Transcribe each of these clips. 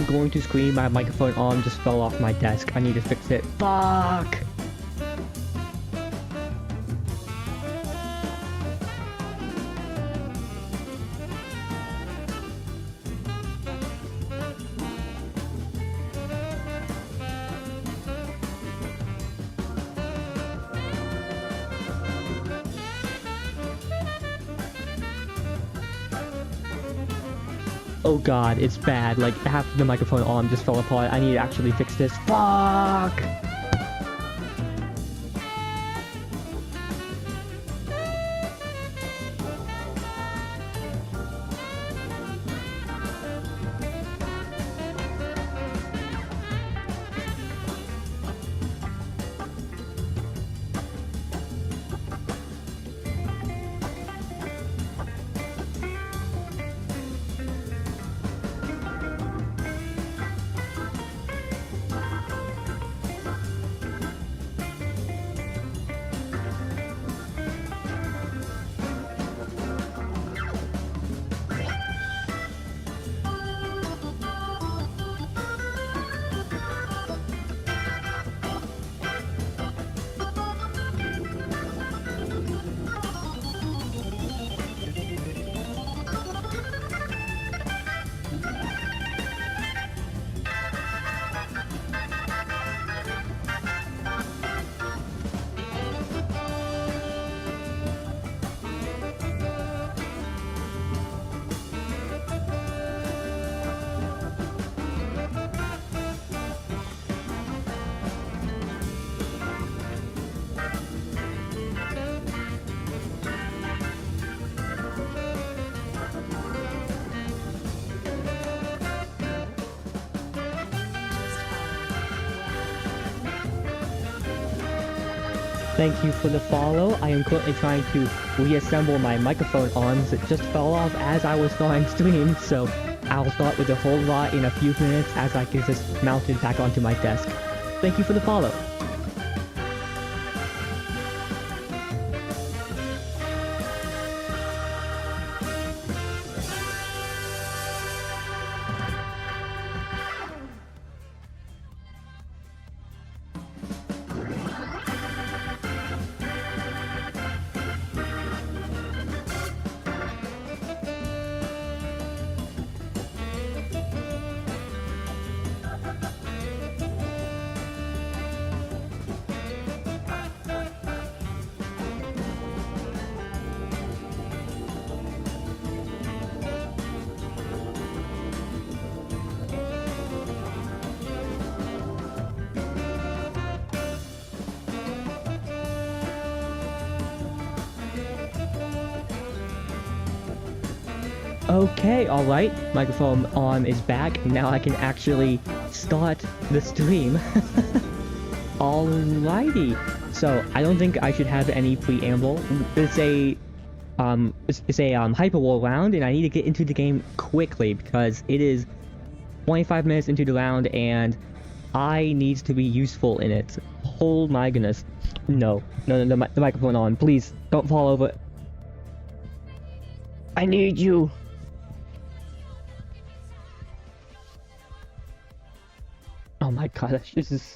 going to scream, my microphone arm just fell off my desk. I need to fix it. Fuck! Oh god, it's bad. Like, half of the microphone arm just fell apart. I need to actually fix this. Fuck! Thank you for the follow. I am currently trying to reassemble my microphone arms that just fell off as I was starting stream, so I'll start with the Hullrot in a few minutes as I get this mounted back onto my desk. Thank you for the follow. Okay, alright. Microphone arm is back. Now I can actually start the stream. Alrighty. So, I don't think I should have any preamble. It's a hyperwar round, and I need to get into the game quickly because it is 25 minutes into the round, and I need to be useful in it. Oh my goodness. No, the microphone on. Please, don't fall over. I need you. Oh my god, this is...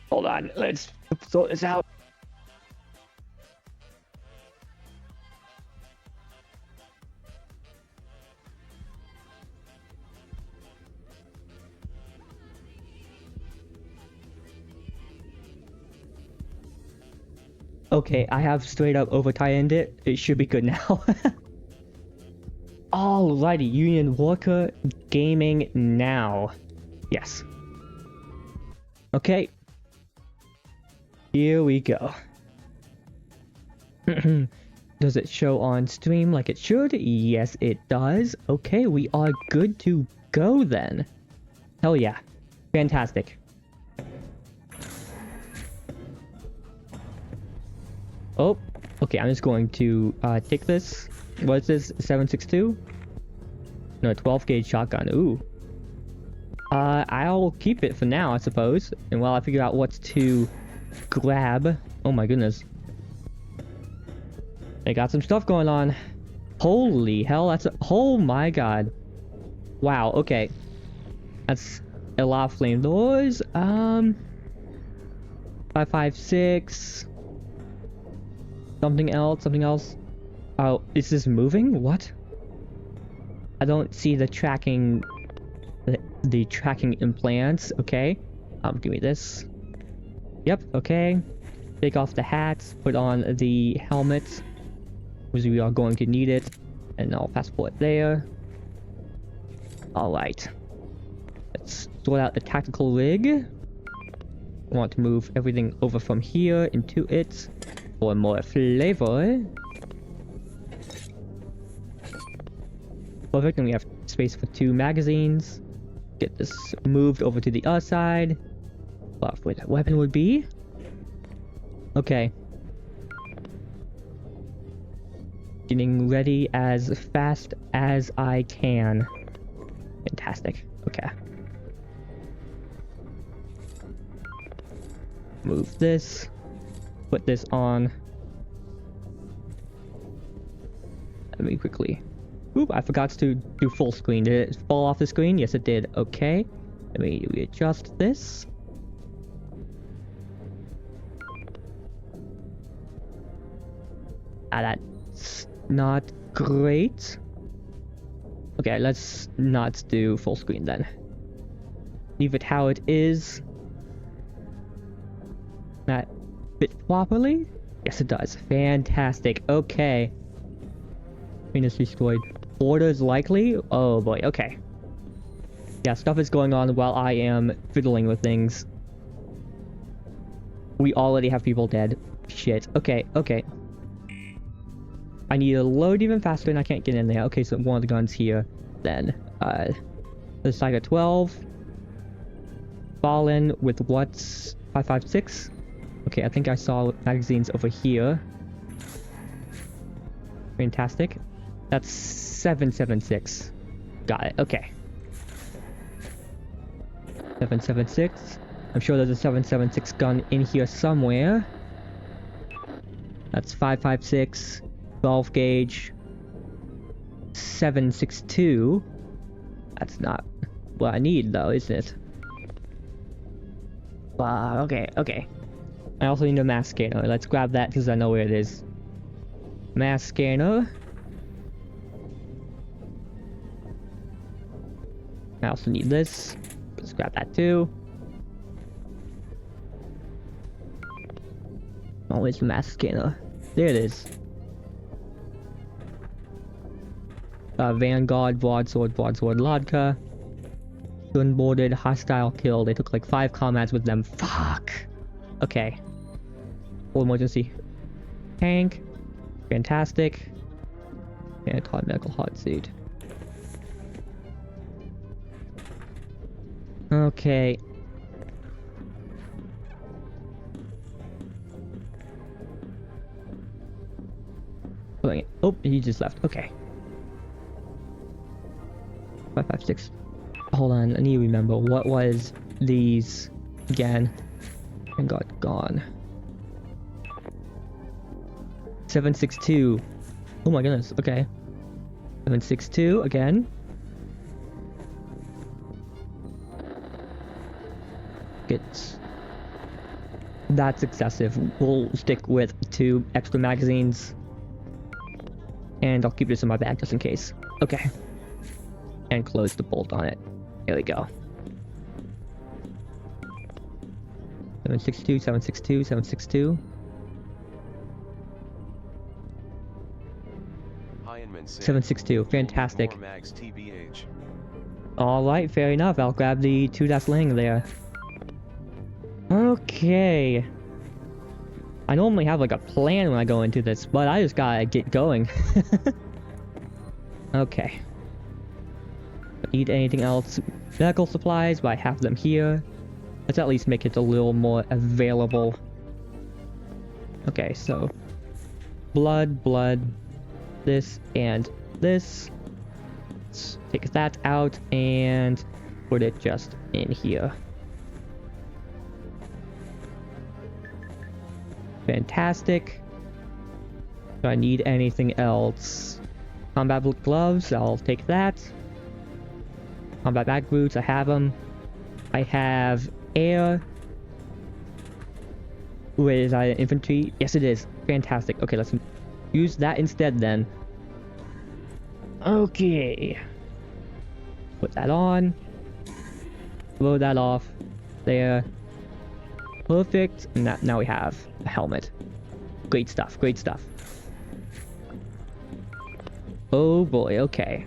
Hold on, let's sort this out. Okay, I have straight up over-tightened it. It should be good now. Alrighty, Union Worker Gaming now. Yes. Okay. Here we go. Does it show on stream like it should? Yes, it does. Okay, we are good to go then. Hell yeah. Fantastic. Oh, okay, I'm just going to take this. What is this? 7.62? No, 12 gauge shotgun. Ooh. I'll keep it for now, I suppose. And while I figure out what to grab... Oh my goodness. They got some stuff going on. Holy hell, that's a... Oh my god. Wow, okay. That's a lot of flame doors. 556. Something else. Oh, is this moving? What? I don't see the tracking... The tracking implants. Okay. Give me this. Yep, okay. Take off the hats, put on the helmet, because we are going to need it. And I'll passport there. Alright. Let's sort out the tactical rig. I want to move everything over from here into it for more flavor. Perfect, and we have space for 2 magazines. Get this moved over to the other side. Where that weapon would be. Okay. Getting ready as fast as I can. Fantastic. Okay. Move this. Put this on. Let me quickly... Oop, I forgot to do full screen. Did it fall off the screen? Yes, it did. Okay. Let me readjust this. That's not great. Okay, let's not do full screen then. Leave it how it is. That fit properly? Yes, it does. Fantastic. Okay. Venus destroyed. Orders likely? Oh boy, okay. Yeah, stuff is going on while I am fiddling with things. We already have people dead. Shit. Okay, okay. I need to load even faster and I can't get in there. Okay, so one of the guns here. Then, the Tiger 12. Fallen with what's 556? Okay, I think I saw magazines over here. Fantastic. That's 776. Got it, okay. 776. I'm sure there's a 776 gun in here somewhere. That's 556. 12 gauge. 762. That's not what I need though, is it? Okay, okay. I also need a mass scanner. Let's grab that because I know where it is. Mass scanner. I also need this. Let's grab that too. Oh, where's the mass scanner? There it is. Vanguard, broadsword, Lodka. Gunboarded, hostile kill. They took like 5 combats with them. Fuck! Okay. Full emergency. Tank. Fantastic. Anti-medical hot seat. Okay. Oh, he just left. Okay. 556. Hold on, I need to remember. What was these again? And got gone. 762. Oh my goodness, okay. 762 again. That's excessive. We'll stick with 2 extra magazines. And I'll keep this in my bag just in case. Okay. And close the bolt on it. There we go. 762, 762, 762. 762, fantastic. Alright, fair enough. I'll grab the 2 that's laying there. Okay. I normally have like a plan when I go into this, but I just gotta get going. Okay. Need anything else? Medical supplies, but I have them here. Let's at least make it a little more available. Okay, so blood, this and this. Let's take that out and put it just in here. Fantastic. Do I need anything else? Combat gloves, I'll take that. Combat back boots, I have them. I have air. Wait, is that infantry? Yes, it is. Fantastic. Okay, let's use that instead then. Okay. Put that on. Blow that off. There. Perfect. And now we have a helmet. Great stuff. Great stuff. Oh boy, okay.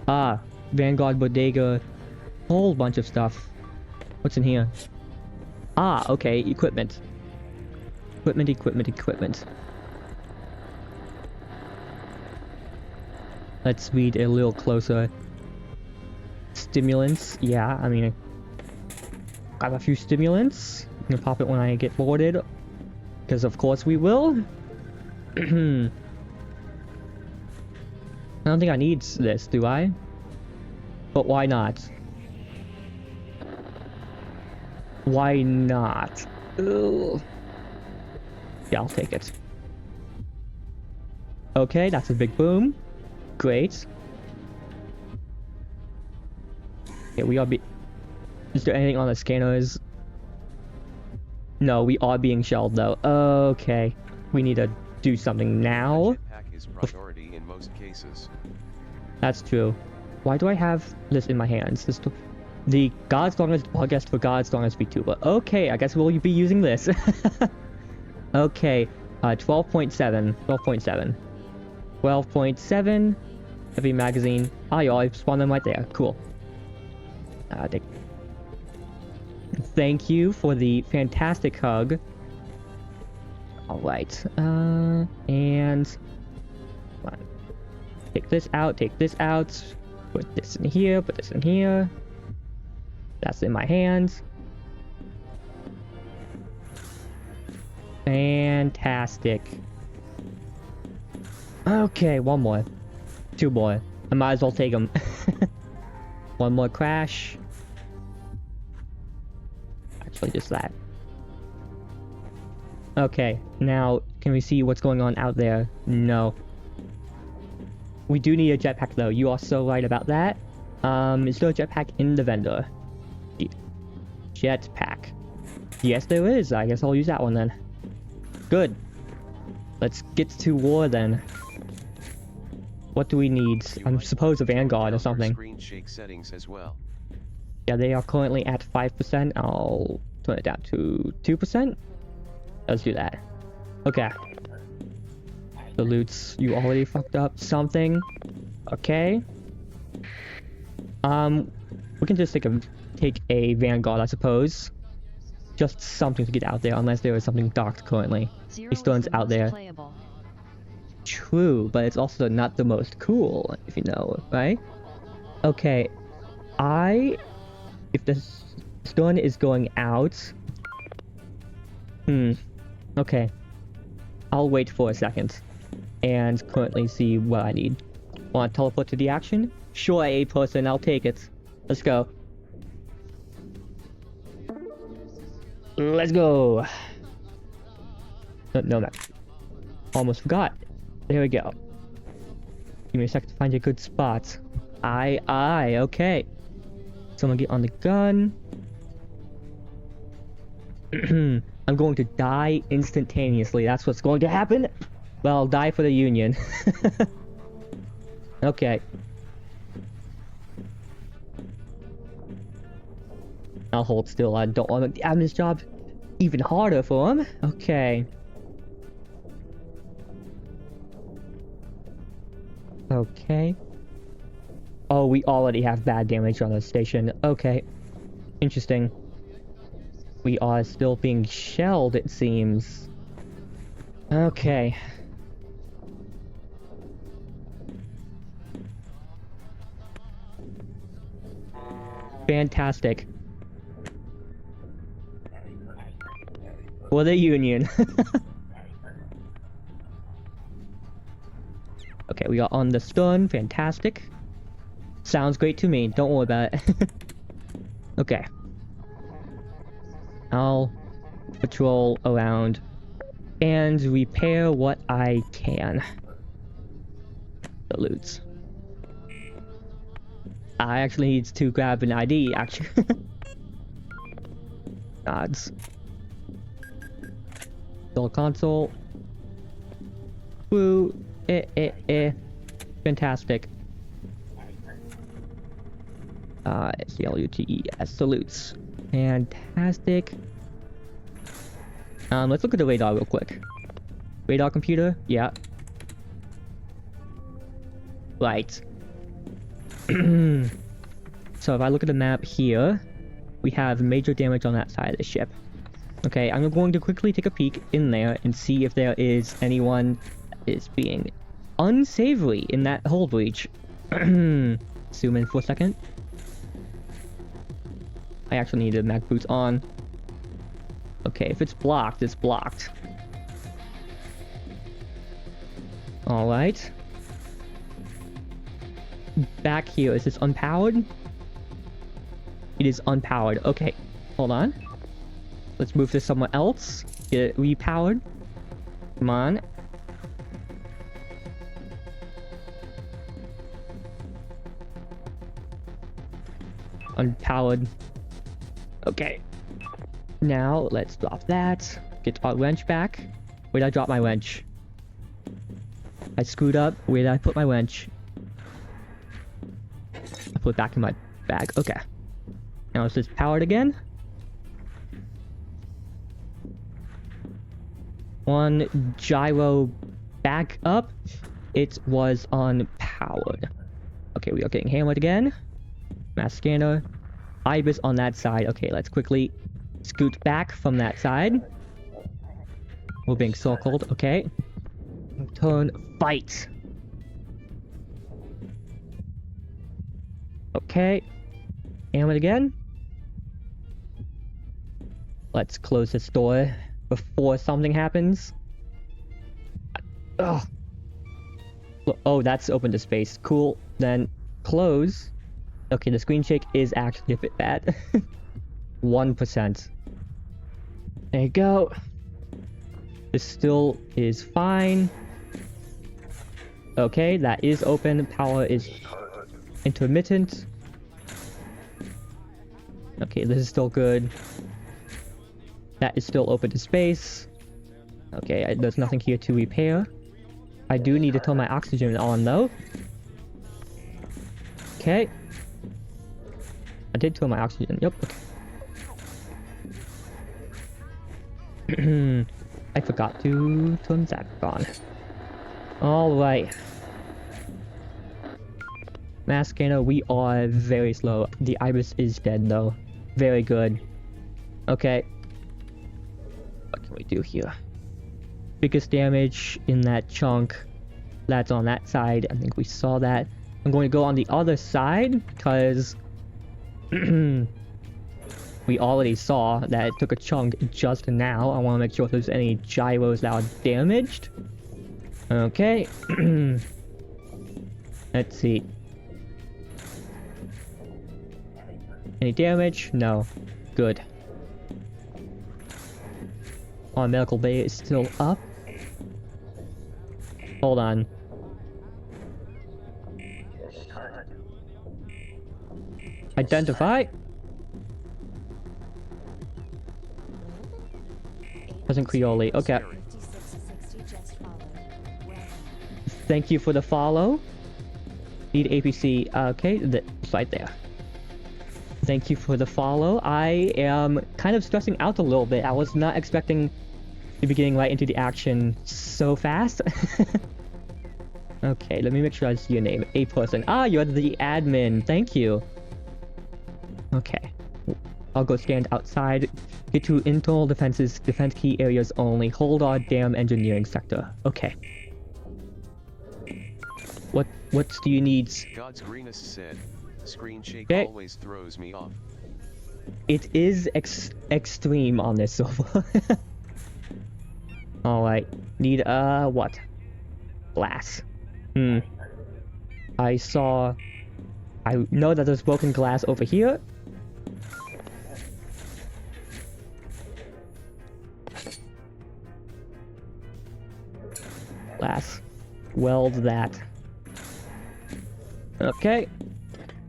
Ah, Vanguard Bodega. Whole bunch of stuff. What's in here? Ah, okay, equipment. Equipment. Let's read a little closer. Stimulants, yeah, I mean, I have a few stimulants. I'm gonna pop it when I get boarded. Because of course we will. I don't think I need this, do I? But why not? Why not? Ugh. Yeah, I'll take it. Okay, that's a big boom. Great. Okay, we are Is there anything on the scanners? No, we are being shelled though. Okay. We need to do something now. Jetpack is priority in most cases. That's true. Why do I have this in my hands? The God's Longest podcast for God's Longest VTuber. Okay, I guess we'll be using this. Okay, 12.7. 12.7. Heavy magazine. Ah, y'all, I spawned them right there. Cool. Thank you for the fantastic hug. Alright, and... Take this out, put this in here, That's in my hands. Fantastic. Okay, one more. Two more. I might as well take them. One more crash. Actually, just that. Okay, now, can we see what's going on out there? No. We do need a jetpack though, you are so right about that. Is there a jetpack in the vendor? Jetpack. Yes, there is. I guess I'll use that one then. Good. Let's get to war then. What do we need? I'm supposed a Vanguard or something. Screen shake settings as well. Yeah, they are currently at 5%. I'll turn it down to 2%. Let's do that. Okay. The loots, you already fucked up something. Okay. We can just take a Vanguard, I suppose. Just something to get out there, unless there is something docked currently. These stones out there. Playable. True, but it's also not the most cool, if you know, right? Okay. If the stone is going out... Okay. I'll wait for a second. And currently see what I need. Want to teleport to the action? Sure, A person, I'll take it. Let's go. Let's go. No map. Almost forgot. There we go. Give me a second to find a good spot. Okay. Someone get on the gun. I'm going to die instantaneously. That's what's going to happen. Well, I'll die for the Union. Okay. I'll hold still. I don't want to make the admin's job even harder for him. Okay. Okay. Oh, we already have bad damage on the station. Okay. Interesting. We are still being shelled, it seems. Okay. Fantastic. For the Union. Okay, we are on the stun. Fantastic. Sounds great to me. Don't worry about it. Okay. I'll patrol around and repair what I can. Salutes. I actually need to grab an ID, actually. Gods. Dual console. Woo. Fantastic. CLUTES. Salutes. Fantastic. Let's look at the radar real quick. Radar computer? Yeah. Right. So if I look at the map here, we have major damage on that side of the ship. Okay, I'm going to quickly take a peek in there and see if there is anyone that is being unsavory in that hull breach. Zoom in for a second. I actually need the Mac boots on. Okay, if it's blocked, it's blocked. Alright. Back here, is this unpowered? It is unpowered. Okay, hold on. Let's move this somewhere else. Get it repowered. Come on. Unpowered. Okay. Now, let's drop that. Get our wrench back. Where did I drop my wrench? I screwed up. Where did I put my wrench? I put it back in my bag. Okay. Now is this powered again? One gyro back up. It was unpowered. Okay, we are getting hammered again. Mass scanner. Ibis on that side. Okay, let's quickly scoot back from that side. We're being circled. Okay. Turn. Fight. Okay. Hammered again. Let's close this door before something happens. Ugh. Oh, that's open to space. Cool. Then close. Okay, the screen shake is actually a bit bad. 1%. There you go. This still is fine. Okay, that is open. Power is intermittent. Okay, this is still good. That is still open to space. Okay, there's nothing here to repair. I do need to turn my oxygen on though. Okay. I did turn my oxygen. Yep. Okay. I forgot to turn that on. Alright. Mass scanner, we are very slow. The Ibis is dead though. Very good. Okay. What can we do here? Biggest damage in that chunk. That's on that side. I think we saw that. I'm going to go on the other side because we already saw that it took a chunk just now. I want to make sure if there's any gyros that are damaged. Okay. Let's see. Any damage? No. Good. Our medical bay is still up. Hold on. Identify. Wasn't Creole. Okay. Thank you for the follow. Need APC. Okay, that's right there. Thank you for the follow. I am kind of stressing out a little bit. I was not expecting to be getting right into the action so fast. Okay, let me make sure I see your name. A person. Ah, you're the admin. Thank you. Okay. I'll go stand outside. Get to internal defenses, defense key areas only. Hold our damn engineering sector. Okay. What do you need? God's greenest said, screen shake Okay. always throws me off. It is extreme on this server. Alright. Need, what? Glass. I know that there's broken glass over here. Glass. Weld that. Okay.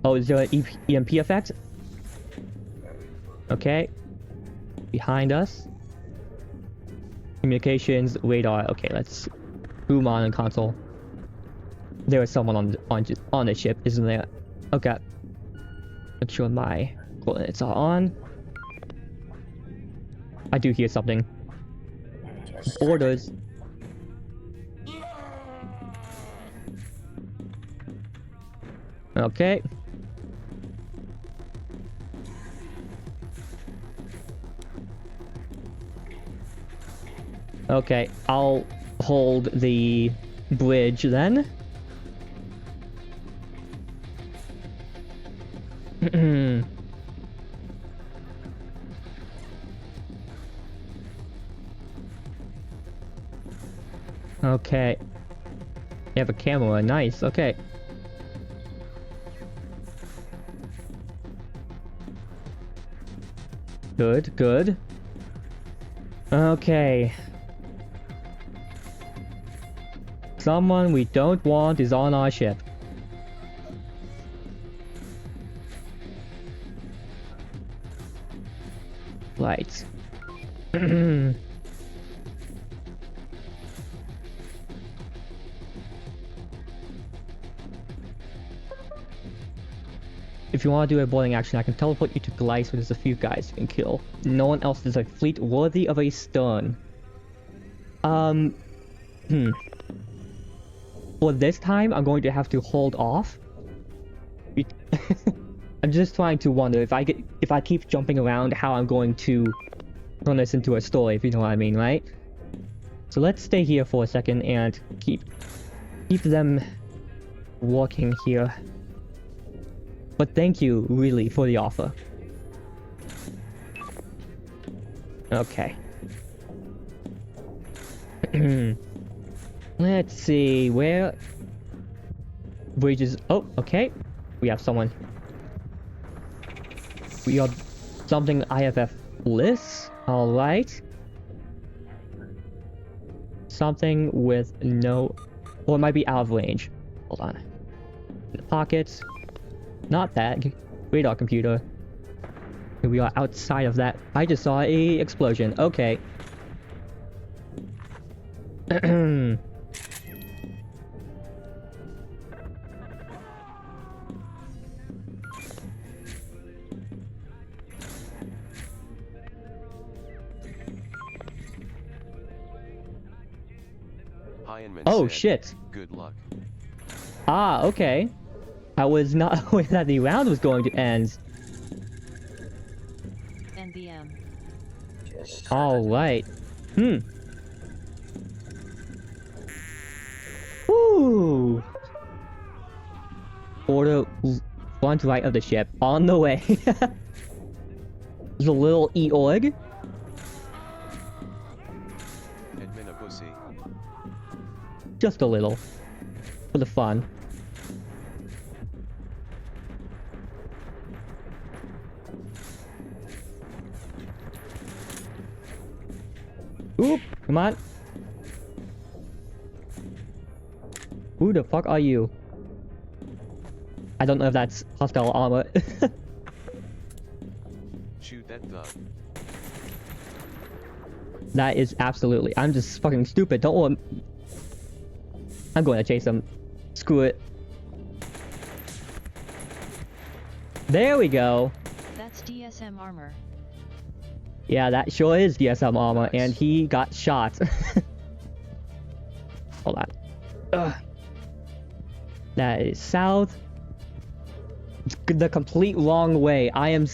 Oh, is there an EMP effect? Okay. Behind us. Communications, radar. Okay, let's boom on the console. There is someone on the ship, isn't there? Okay. Make sure my coordinates are on. I do hear something. Orders. Okay. Okay, I'll hold the bridge then. Okay. You have a camera, nice, okay. Good, good. Okay. Someone we don't want is on our ship. Right. If you want to do a boarding action, I can teleport you to Glyce, where there's a few guys you can kill. No one else is a fleet worthy of a stern. For this time, I'm going to have to hold off. I'm just trying to wonder if I keep jumping around, how I'm going to turn this into a story, if you know what I mean, right? So let's stay here for a second and keep them walking here. But thank you, really, for the offer. Okay. Let's see, where... Bridges... Oh, okay. We have someone. We are something IFF bliss. Alright. Something with no... Or it might be out of range. Hold on. In the pockets. Not that. Radar computer. We are outside of that. I just saw a explosion. Okay. Oh said, shit. Good luck. Ah, okay. I was not aware that the round was going to end. NBM. Alright. Ooh. Order front right of the ship. On the way. There's a little E-org. Admin a pussy. Just a little. For the fun. Oop, come on. Who the fuck are you? I don't know if that's hostile armor. Shoot that thug. That is absolutely. I'm just fucking stupid. Don't want. I'm going to chase him. Screw it. There we go. That's DSM armor. Yeah, that sure is DSM armor, Nice. and he got shot. Hold on. Ugh. That is south. The complete wrong way. I am...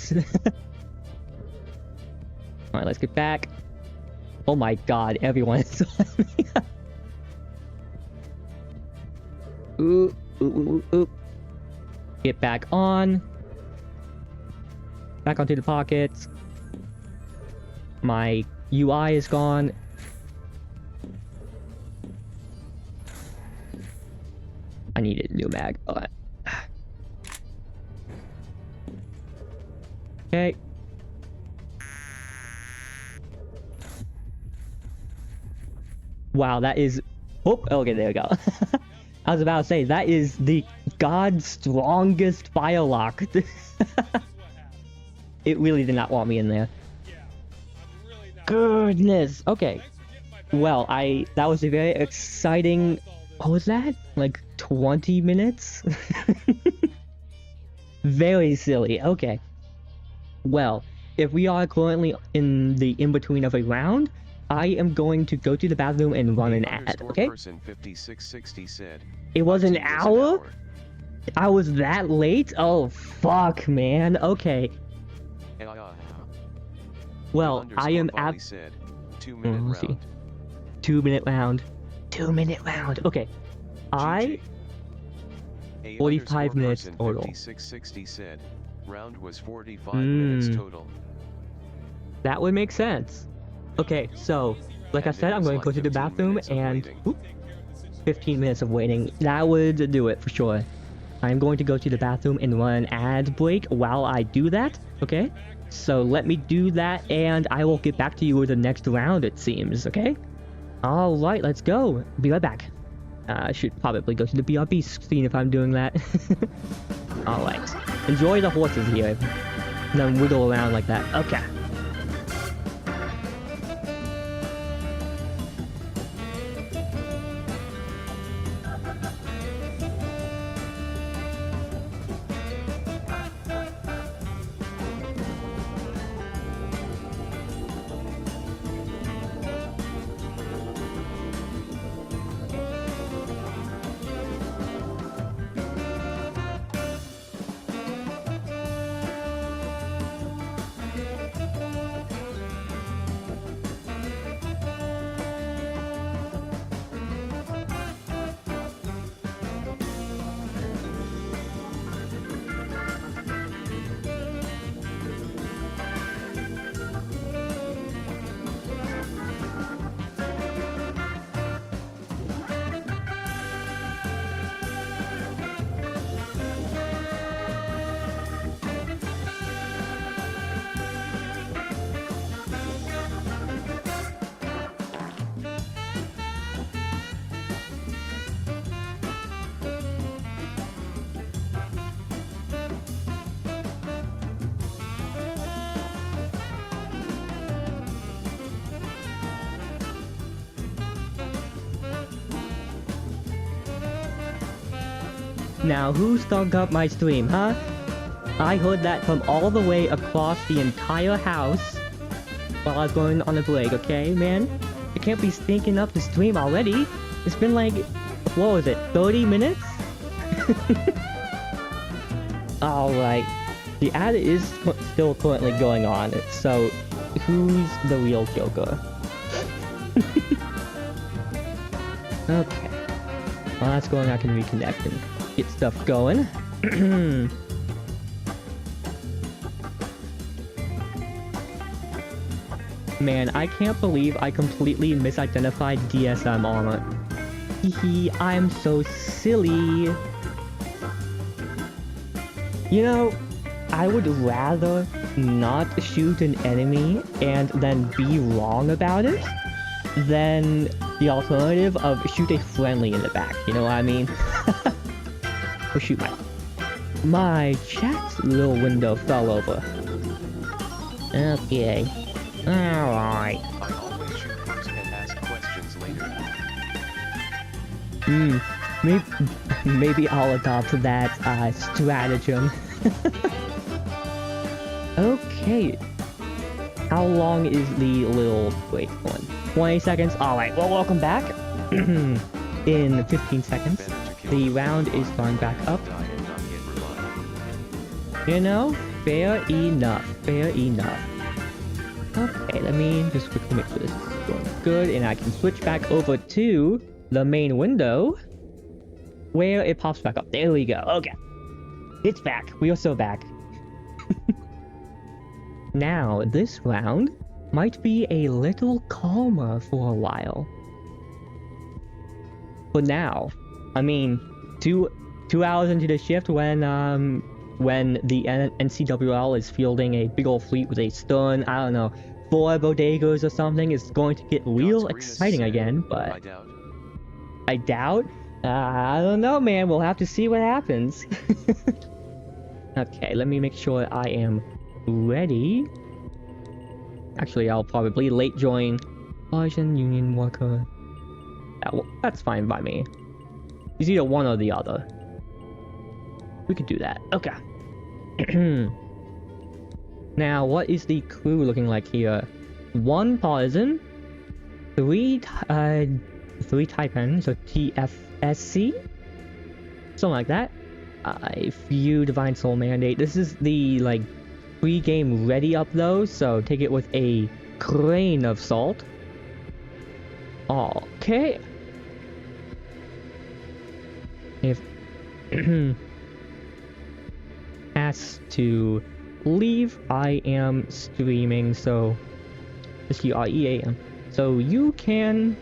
Alright, let's get back. Oh my god, everyone is on me. Ooh, ooh, ooh, ooh. Get back on. Back onto the pockets. My UI is gone. I need a new mag. Alright. Okay. Wow, that is Oh, okay, there we go. I was about to say, that is the God's strongest fire lock. It really did not want me in there. Goodness. Okay. Well, that was a very exciting... What was that? Like 20 minutes? Very silly. Okay. Well, if we are currently in the in-between of a round, I am going to go to the bathroom and run an ad, okay? Person 5660 said, It was an "IT hour? I was that late? Oh, fuck, man. Okay. Well, I am at... said, 2-minute let's see. round. 2-minute round. 2-minute round. Okay. I... A 45 minutes person total. 5660 said, round was 45 minutes total. That would make sense. Okay, so, like I And said, it I'm was going to go like to the 15 bathroom minutes of and... waiting. Oop, 15 minutes of waiting. That would do it for sure. I'm going to go to the bathroom and run an ad break while I do that, okay? So let me do that and I will get back to you with the next round, it seems, okay? Alright, let's go. Be right back. I should probably go to the BRB screen if I'm doing that. Alright. Enjoy the horses here. And then wiggle around like that. Okay. Now, who stunk up my stream, huh? I heard that from all the way across the entire house while I was going on a break, okay, man? You can't be stinking up the stream already. It's been like, what was it, 30 minutes? Alright. The ad is still currently going on, so who's the real Joker? Okay. While that's going, I can reconnect and get stuff going. Man, I can't believe I completely misidentified DSM armor. Hehe, I'm so silly. You know, I would rather not shoot an enemy and then be wrong about it than the alternative of shoot a friendly in the back, you know what I mean? Oh shoot, my chat little window fell over. Okay. Alright. I always shoot first and ask questions later. Maybe I'll adopt that stratagem. Okay. How long is the little break one? 20 seconds? Alright, well, welcome back. In 15 seconds, the round is starting back up. You know, fair enough, fair enough. Okay, let me just quickly make sure this is going good, and I can switch back over to the main window, where it pops back up. There we go, okay. It's back, we are so back. Now, this round might be a little calmer for a while. But now, I mean, two hours into the shift when the NCWL is fielding a big old fleet with a stun, I don't know, 4 bodegas or something, it's going to get real exciting again, but... I doubt. I don't know, man. We'll have to see what happens. Okay, let me make sure I am ready. Actually, I'll probably late join Asian Union Worker. That's fine by me. It's either one or the other. We could do that. Okay. Now, what is the crew looking like here? 1 partisan, 3 Taipan, so TFSC, something like that. A few Divine Soul Mandate. This is the like pre-game ready up though, so take it with a grain of salt. Okay. If has to leave, I am streaming, so STREAM. So you can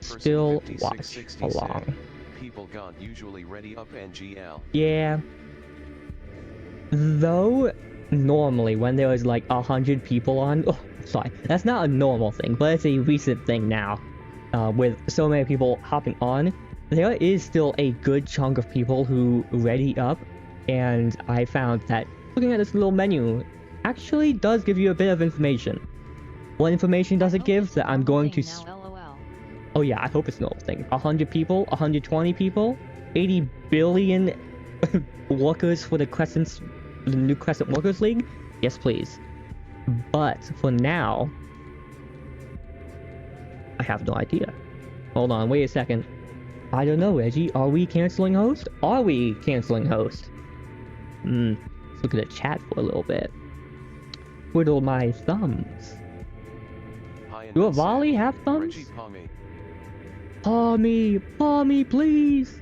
still watch along. People got usually ready up NGL. Yeah. Though normally when there was like 100 people on, oh, sorry, that's not a normal thing, but it's a recent thing now. With so many people hopping on, there is still a good chunk of people who ready up, and I found that looking at this little menu actually does give you a bit of information. What information does it give? That I'm going to... Oh yeah, I hope it's a normal thing. 100 people, 120 people, 80 billion workers for the new Crescent Workers League? Yes, please. But for now, I have no idea. Hold on, wait a second. I don't know, Reggie. Are we canceling host? Are we canceling host? Let's look at the chat for a little bit. Twiddle my thumbs. Do a volley have thumbs? Paw me, please.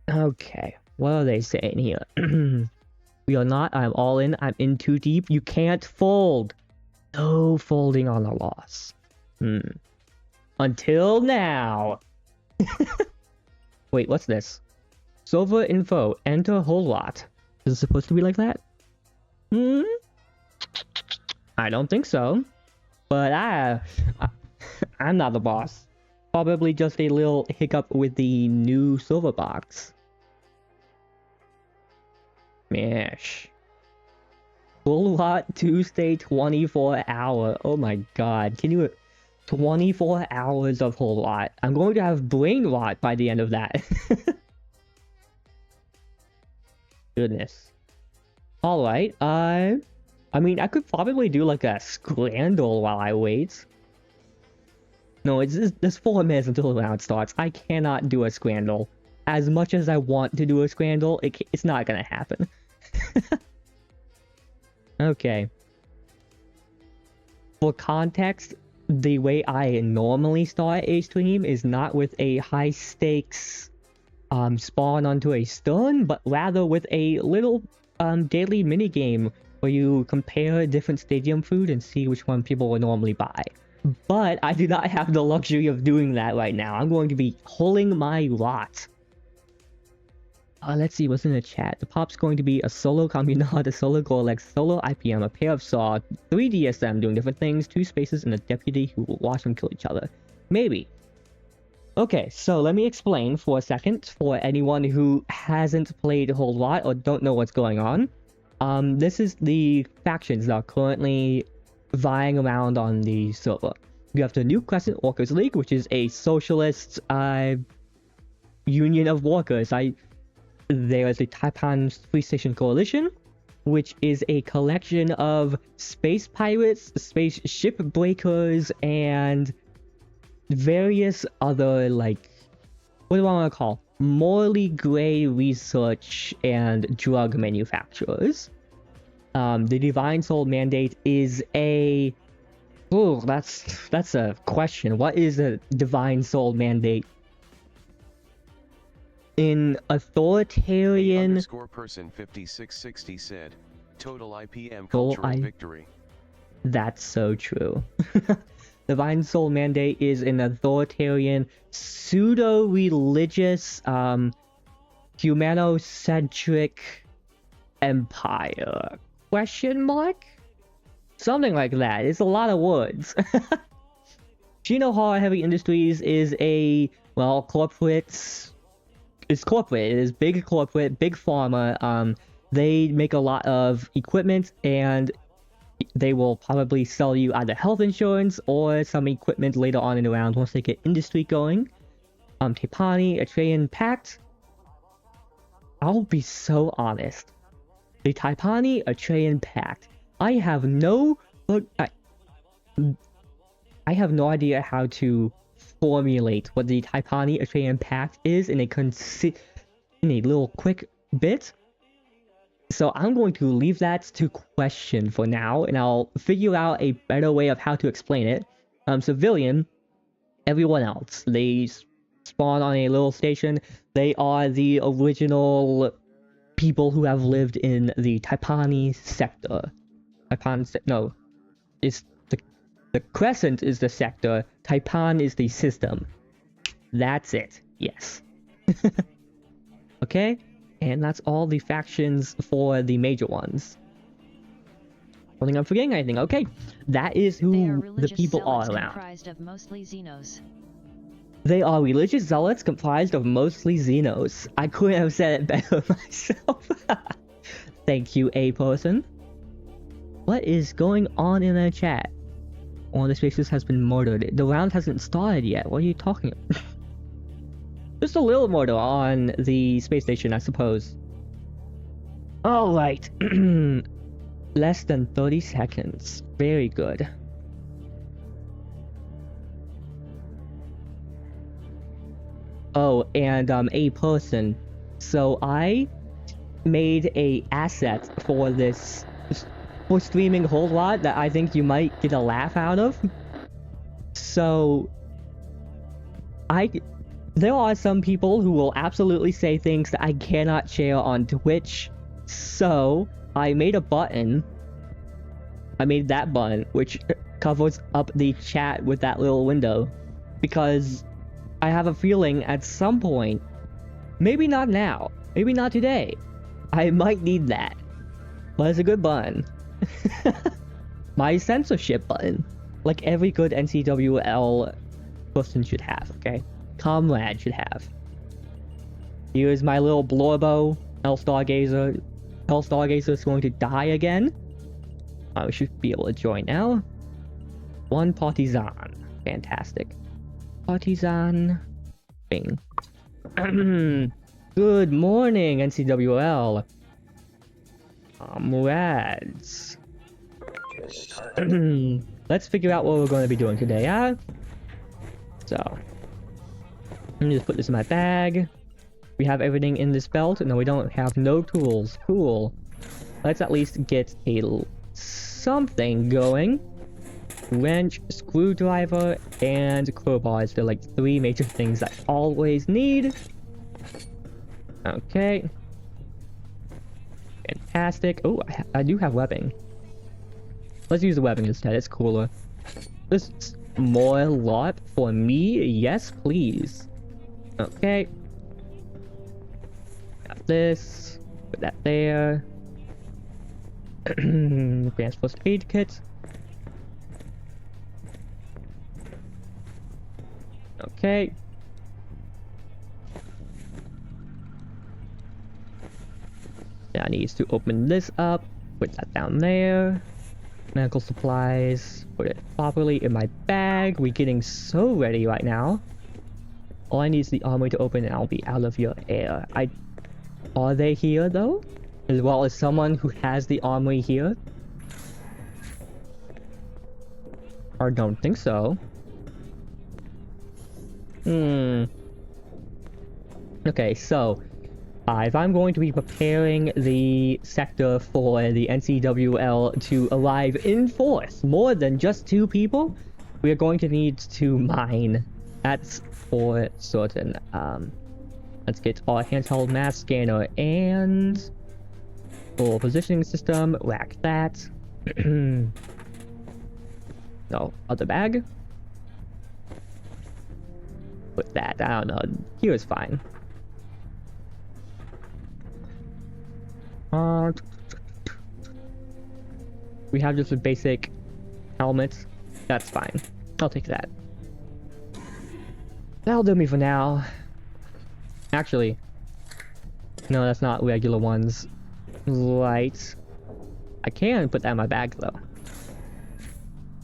Okay, what are they saying here? We are not, I'm all in, I'm in too deep. You can't fold. No folding on a loss. Until now. Wait, what's this? Silver info, enter Hullrot. Is it supposed to be like that? I don't think so. But I'm not the boss. Probably just a little hiccup with the new silver box. Mash. Hullrot Tuesday 24 hour. Oh my god. Can you... 24 hours of Hullrot. I'm going to have brain rot by the end of that. Goodness. Alright, I mean, I could probably do like a scramble while I wait. No, there's 4 minutes until the round starts. I cannot do a scramble. As much as I want to do a scramble, it's not gonna happen. Okay. For context, the way I normally start a stream is not with a high stakes spawn onto a stone, but rather with a little daily minigame where you compare different stadium food and see which one people would normally buy. But I do not have the luxury of doing that right now. I'm going to be hulling my lot. Let's see what's in the chat. The pop's going to be a solo Communard, a solo Gorlex, solo IPM, a pair of Saw, 3 DSM doing different things, 2 spaces, and a deputy who will watch them kill each other. Maybe. Okay, so let me explain for a second for anyone who hasn't played a whole lot or don't know what's going on. This is the factions that are currently vying around on the server. You have the New Crescent Workers League, which is a socialist union of workers. There is a Taipan Free Station Coalition, which is a collection of space pirates, space ship breakers, and various other, like, what do I want to call? Morally gray research and drug manufacturers. The Divine Soul Mandate is a... Oh, that's a question. What is a Divine Soul Mandate? In authoritarian... Person 5660 said, total IPM cultural victory. That's so true. Divine Soul Mandate is an authoritarian, pseudo-religious humanocentric empire? Question mark? Something like that. It's a lot of words. Shinohara Heavy Industries is a, well, corporate. It's corporate. It is big corporate, big pharma. They make a lot of equipment, and they will probably sell you either health insurance or some equipment later on in the round once they get industry going. Tepani, Atrean Pact. I'll be so honest. The Taipani Atrean Pact. I have no idea how to formulate what the Taipani Atrean Pact is in a little quick bit. So I'm going to leave that to question for now, and I'll figure out a better way of how to explain it. Civilian, everyone else, they spawn on a little station. They are the original people who have lived in the Taipani sector. No, it's the Crescent is the sector. Taipan is the system. That's it. Yes. Okay. And that's all the factions for the major ones. I don't think I'm forgetting anything. Okay, that is who the people are around. Comprised of mostly Xenos. They are religious zealots comprised of mostly Xenos. I couldn't have said it better myself. Thank you, A person. What is going on in the chat? One of the spaces has been murdered. The round hasn't started yet. What are you talking about? Just a little murder on the space station, I suppose. Alright. Less than 30 seconds. Very good. Oh, and a person. So I made a asset for this, for streaming Hullrot that I think you might get a laugh out of. So there are some people who will absolutely say things that I cannot share on Twitch. So I made a button. I made that button, which covers up the chat with that little window. Because I have a feeling at some point, maybe not now, maybe not today, I might need that. But it's a good button. My censorship button. Like every good NCWL person should have, okay? Comrade should have. Here's my little Blorbo. Hell Stargazer. Hell Stargazer is going to die again. We should be able to join now. One Partisan. Fantastic. Partisan. Bing. Good morning, NCWL. Comrades. Let's figure out what we're going to be doing today, huh? So, let me just put this in my bag. We have everything in this belt. No, we don't have no tools. Cool. Let's at least get something going. Wrench, screwdriver, and crowbars. They're like 3 major things I always need. Okay. Fantastic. Oh, I do have webbing. Let's use the webbing instead. It's cooler. This is more lot for me? Yes, please. Okay. Got this. Put that there. Advanced first aid kit. Okay. Now I need to open this up. Put that down there. Medical supplies. Put it properly in my bag. We're getting so ready right now. All I need is the armory to open and I'll be out of your air. Are they here though? As well as someone who has the armory here? I don't think so. Okay, so if I'm going to be preparing the sector for the NCWL to arrive in force, more than just 2 people, we are going to need to mine. That's for certain. Let's get our handheld mass scanner and full positioning system. Rack that. No, other bag. Put that, I don't know, here is fine. We have just a basic helmet. That's fine. I'll take that. That'll do me for now. Actually, no, that's not regular ones. Right. I can put that in my bag, though.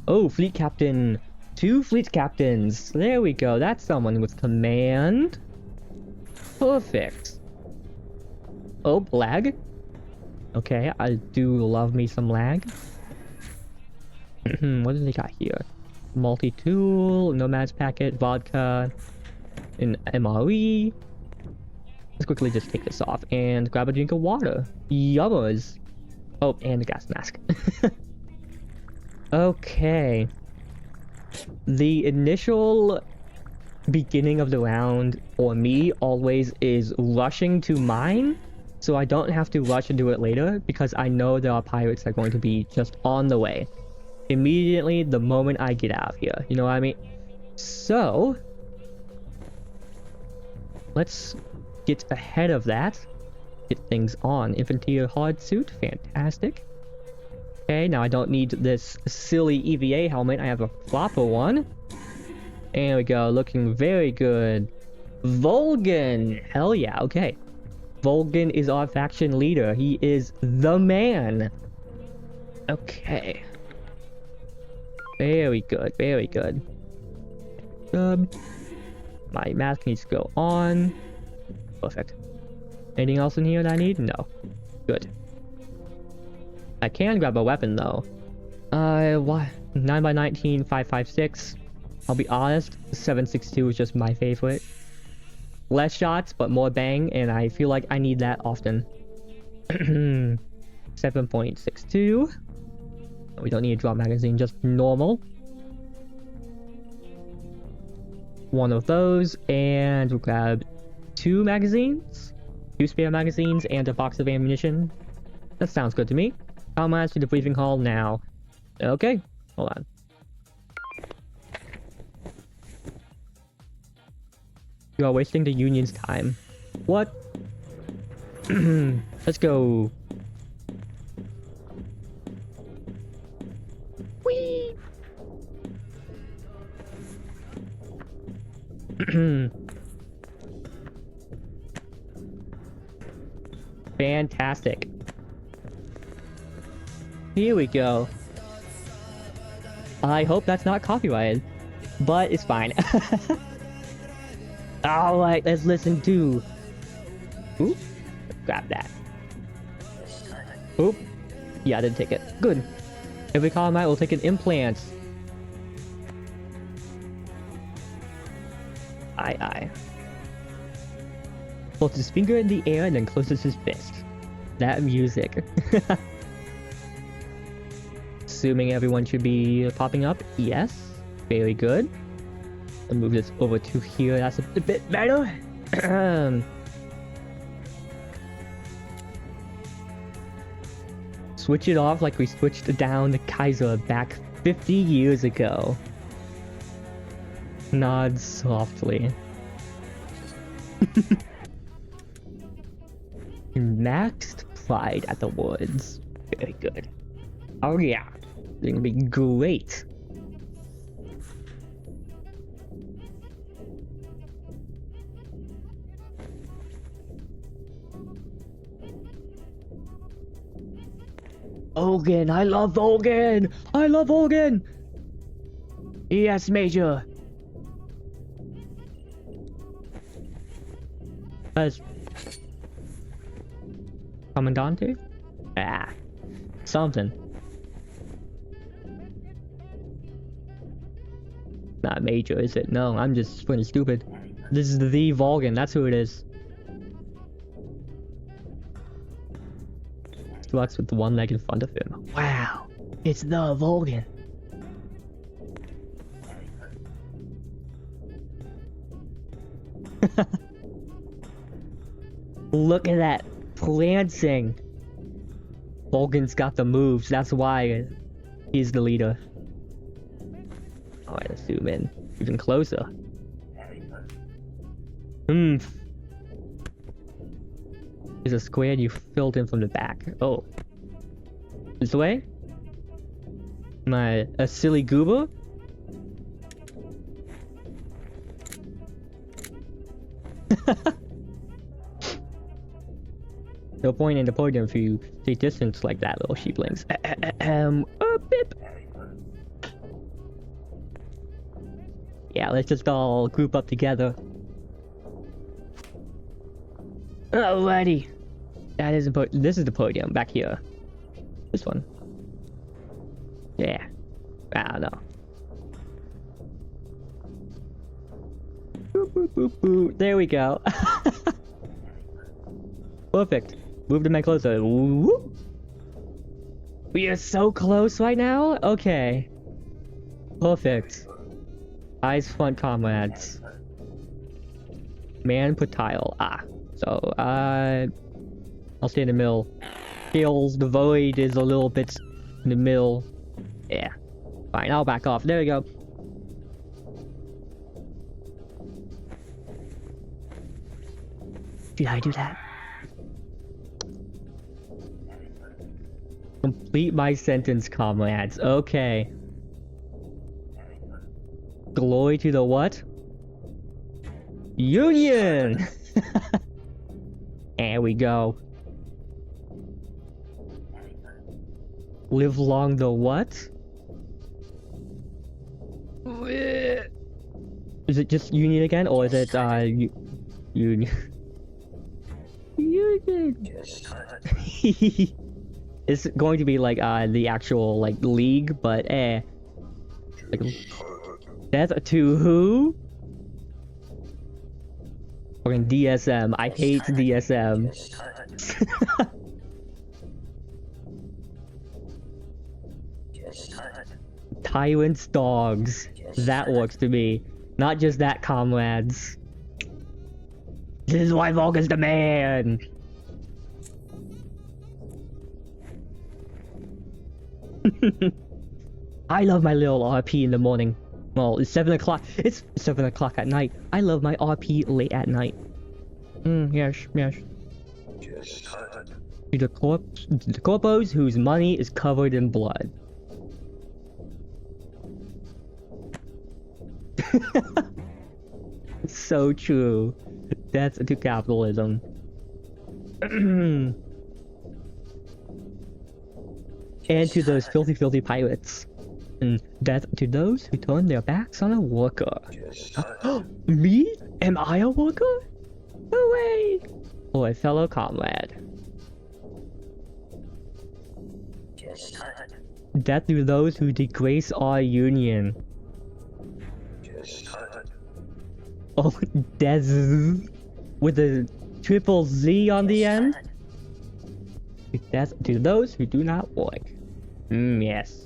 Oh, fleet captain. 2 fleet captains. There we go. That's someone with command. Perfect. Oh, lag. Okay, I do love me some lag. What do they got here? Multi-tool, Nomad's packet, vodka, an MRE. Let's quickly just take this off and grab a drink of water. Yummers. Oh, and a gas mask. Okay. The initial beginning of the round for me always is rushing to mine, so I don't have to rush and do it later because I know there are pirates that are going to be just on the way immediately the moment I get out of here. You know what I mean? So let's get ahead of that. Get things on. Infantry hard suit. Fantastic. Okay, now I don't need this silly EVA helmet. I have a proper one. There we go. Looking very good. Volgan. Hell yeah. Okay. Volgan is our faction leader. He is the man. Okay. Very good. Very good. My mask needs to go on. Perfect. Anything else in here that I need? No. Good. I can grab a weapon though. What? 9x19, 5.56. I'll be honest, 7.62 is just my favorite. Less shots, but more bang, and I feel like I need that often. 7.62. We don't need a drop magazine, just normal. One of those, and we'll grab 2 magazines, 2 spare magazines, and a box of ammunition. That sounds good to me. Comrades to the briefing hall now. Okay, hold on. You are wasting the Union's time. What? Let's go. Whee! Fantastic. Here we go. I hope that's not copyrighted, but it's fine. Alright, let's listen to... Oop. Grab that. Oop. Yeah, I didn't take it. Good. Every combat will take an implant. Aye, aye. Holds his finger in the air and then closes his fist. That music. Assuming everyone should be popping up. Yes. Very good. I'll move this over to here. That's a bit better. Switch it off like we switched down the Kaiser back 50 years ago. Nod softly. Maxed pride at the woods. Very good. Oh yeah. It's gonna be great. Hogan, I love Hogan! I love Hogan! Yes, Major! Commandante? Ah, something. Not Major, is it? No, I'm just pretty stupid. This is the Volgan, that's who it is. Walks with the one leg in front of him. Wow, it's the Volgan. Look at that prancing. Volgan's got the moves, that's why he's the leader. Alright, let's zoom in even closer. is a square you filled in from the back. Oh. This way? A silly goober? No point in the podium if you stay distance like that, little sheeplings. Bip. Yeah, let's just all group up together. Alrighty. That is this is the podium back here. This one. Yeah. I don't know. Boop, boop, boop, boop. There we go. Perfect. Move the man closer. Whoop. We are so close right now? Okay. Perfect. Eyes front, comrades. Man put tile. Ah. So, I'll stay in the middle. Scales, the void is a little bit in the middle. Yeah. Fine, I'll back off. There we go. Did I do that? Complete my sentence, comrades. Okay. Glory to the what? Union! There we go. Live long the what? Is it just Union again, or is it, Union? Union! It's going to be like, the actual, like, league, but, like, death to who? Fucking DSM. I hate DSM. Tyrant's dogs. That works to me. Not just that, comrades. This is why Vulcan's the man! I love my little RP in the morning. Well, it's 7 o'clock. It's 7 o'clock at night. I love my RP late at night. Yes. To the corpos whose money is covered in blood. So true. That's to capitalism. And to those filthy pirates. And death to those who turn their backs on a worker. Me? Am I a worker? No way! Or a fellow comrade. Death to those who disgrace our union. Oh, Des with a triple Z on the end. Death to those who do not work. Yes.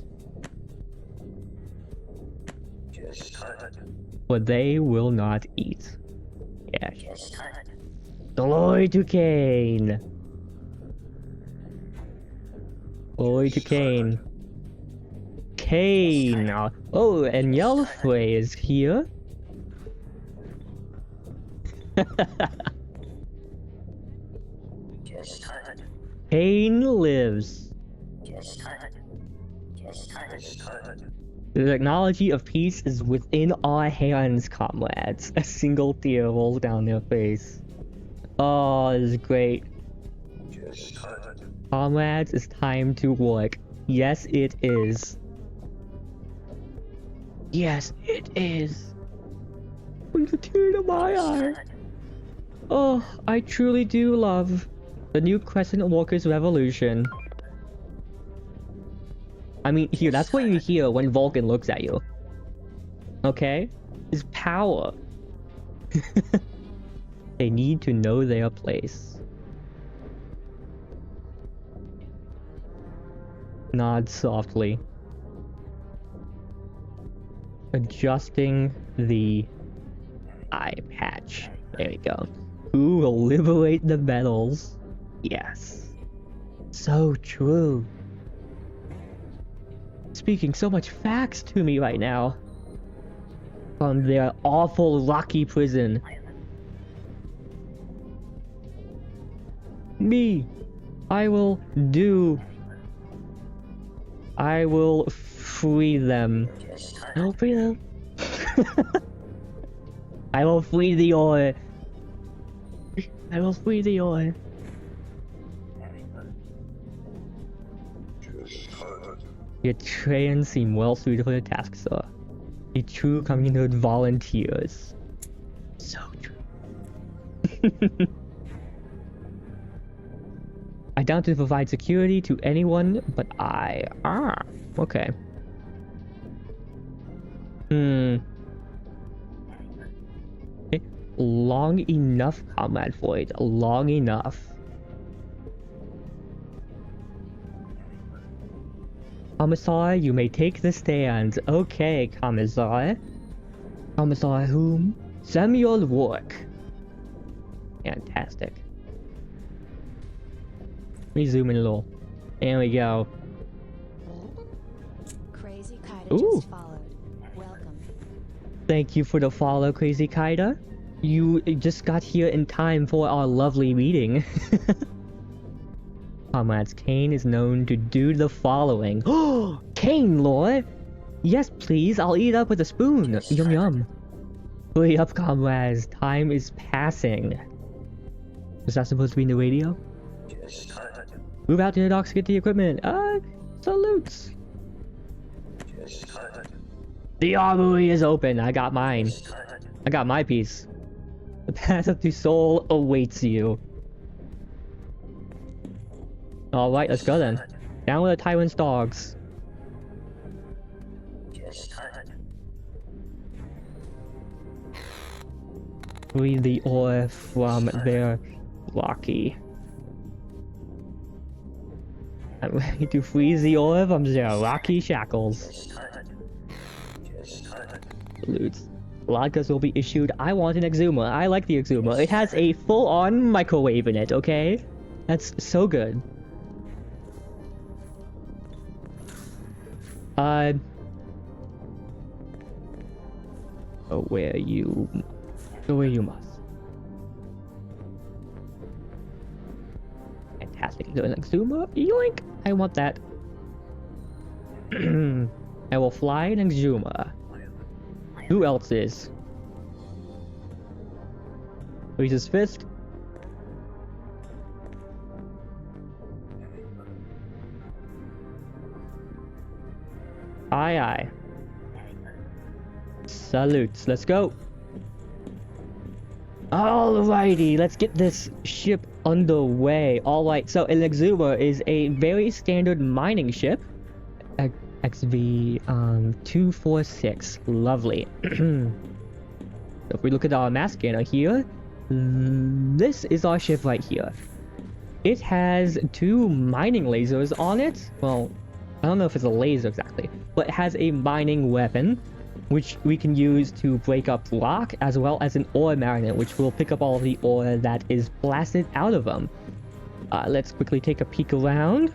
For they will not eat. Yes. Glory to Cain. Glory to Cain. Cain. Oh, and Yelfrey is here. Cain lives. The technology of peace is within our hands, comrades. A single tear rolls down their face. Oh, this is great. Comrades, it's time to work. Yes, it is. Yes, it is. Brings a tear to my eye. Oh, I truly do love the new Crescent Walker's Revolution. I mean, here, that's what you hear when Vulcan looks at you. Okay? His power. They need to know their place. Nod softly. Adjusting the eye patch. There we go. Who will liberate the metals? Yes. So true. Speaking so much facts to me right now. From their awful rocky prison. me. I will free them. I will free them. I will free the ore. I will free the ore. Your trains seem well suited for the task, sir. A true community of volunteers. So true. I doubt to provide security to anyone, but I... okay. Okay. Long enough, Comrade Floyd. Long enough. Commissar, you may take the stand. Okay, Commissar. Commissar whom? Samuel Rourke. Fantastic. Let me zoom in a little. There we go. Crazy Kaida just followed. Welcome. Thank you for the follow, Crazy Kaida. You just got here in time for our lovely meeting. Comrades, Kane is known to do the following. Oh, Kane, Lord! Yes, please, I'll eat up with a spoon. Yum yum. Hurry up, comrades. Time is passing. Was that supposed to be in the radio? Move out to the docks to get the equipment. Salutes. The armory is open. I got mine. I got my piece. The path up to Seoul awaits you. Alright, let's go then. Down with the tyrant's dogs. Free the ore from their rocky. I'm ready to freeze the ore from their rocky shackles. Salutes. Vodkas will be issued. I want an Exuma. I like the Exuma. It has a full-on microwave in it, okay? That's so good. Go where you must. Fantastic. The Exuma. Yoink! I want that. I will fly an Exuma. Who else is? Raise his fist. Aye aye. Salutes. Let's go. Alrighty, let's get this ship underway. Alright, so an Exuma is a very standard mining ship. XV 246. Lovely. So if we look at our mass scanner here, this is our ship right here. It has 2 mining lasers on it. Well, I don't know if it's a laser exactly, but it has a mining weapon, which we can use to break up rock, as well as an ore magnet, which will pick up all of the ore that is blasted out of them. Let's quickly take a peek around.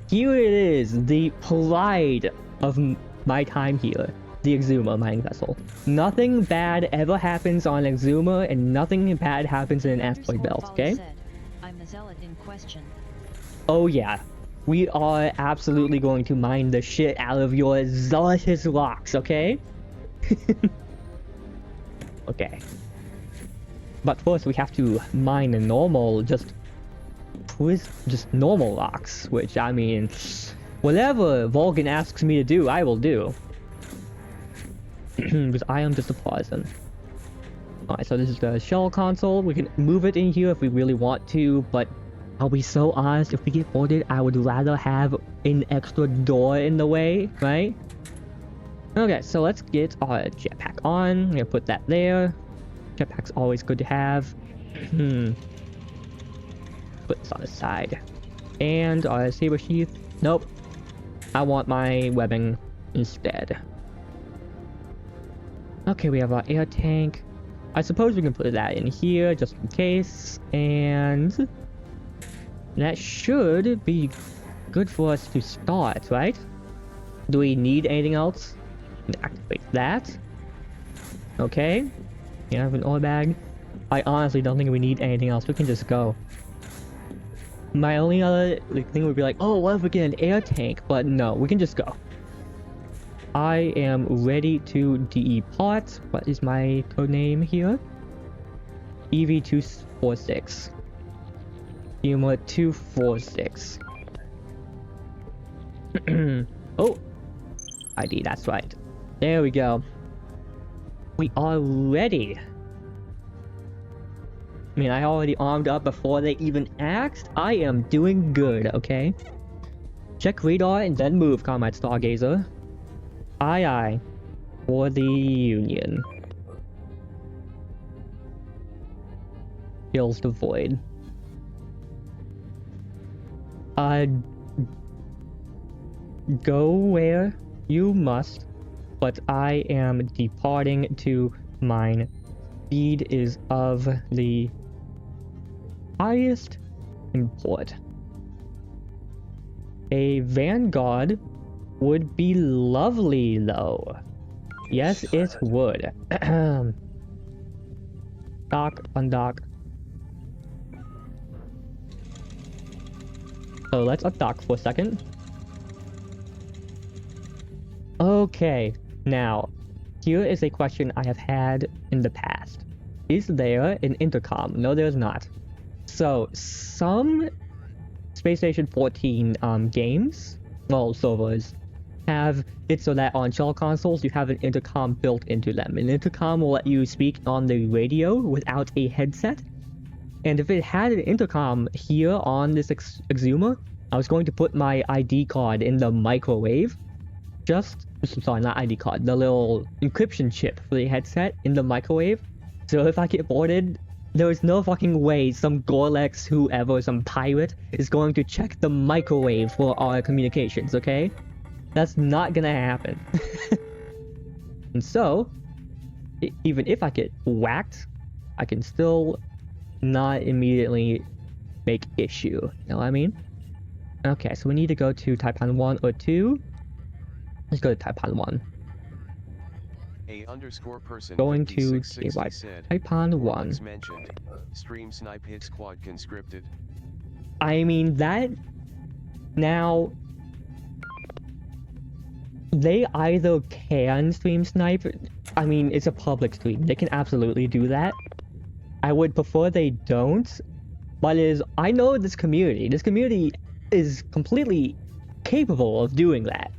Here it is, the pride of my time here, the Exuma mining vessel. Nothing bad ever happens on Exuma, and nothing bad happens in an asteroid belt, okay? I'm the zealot in question. Oh yeah, we are absolutely going to mine the shit out of your zealotous rocks, okay? Okay. But first we have to mine the normal, just normal rocks, which, I mean, whatever Vulcan asks me to do, I will do. Because I am just a partisan. Alright, so this is the shell console. We can move it in here if we really want to, but I'll be so honest, if we get boarded, I would rather have an extra door in the way, right? Okay, so let's get our jetpack on. I'm gonna put that there. Jetpack's always good to have. Put this on the side. And our saber sheath. Nope. I want my webbing instead. Okay, we have our air tank. I suppose we can put that in here just in case. And that should be good for us to start, right? Do we need anything else? Activate that. Okay. We have an ore bag. I honestly don't think we need anything else. We can just go. My only other thing would be like, oh, what if we get an air tank? But no, we can just go. I am ready to depart. What is my code name here? EV246. Humor 246. Oh, ID, that's right. There we go. We are ready. I mean, I already armed up before they even asked. I am doing good, okay? Check radar and then move, Comrade Stargazer. Aye aye. For the Union. Fills the void. Go where you must, but I am departing to mine. Speed is of the highest import. A vanguard would be lovely, though. Yes, it would. Dock, undock. So let's undock for a second. Okay, now, here is a question I have had in the past. Is there an intercom? No, there's not. So, some Space Station 14 games, well, servers, have it so that on shell consoles you have an intercom built into them. An intercom will let you speak on the radio without a headset. And if it had an intercom here on this Exuma, I was going to put my ID card in the microwave. Sorry, not ID card, the little encryption chip for the headset in the microwave. So if I get boarded, there is no fucking way some Gorlex, whoever, some pirate, is going to check the microwave for our communications, okay? That's not gonna happen. And so, even if I get whacked, I can still not immediately make issue. You know what I mean? Okay, so we need to go to Taipan 1 or 2. Let's go to Taipan 1. A_person Going to said, Taipan 1. mentioned, stream snipe hit squad conscripted. I mean, that... Now... They either can stream snipe... I mean, it's a public stream. They can absolutely do that. I would prefer they don't. But I know this community. This community is completely capable of doing that.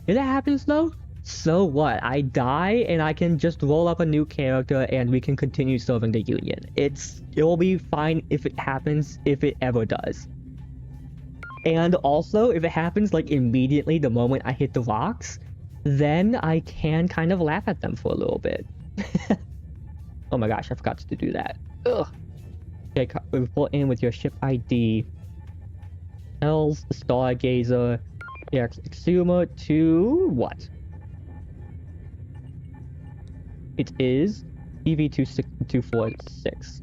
If that happens though, so what? I die and I can just roll up a new character and we can continue serving the Union. It will be fine if it happens, if it ever does. And also, if it happens like immediately the moment I hit the rocks, then I can kind of laugh at them for a little bit. Oh my gosh, I forgot to do that. Ugh. Okay, report in with your ship ID. L's Stargazer. Yeah, Exuma to what? It is EV246.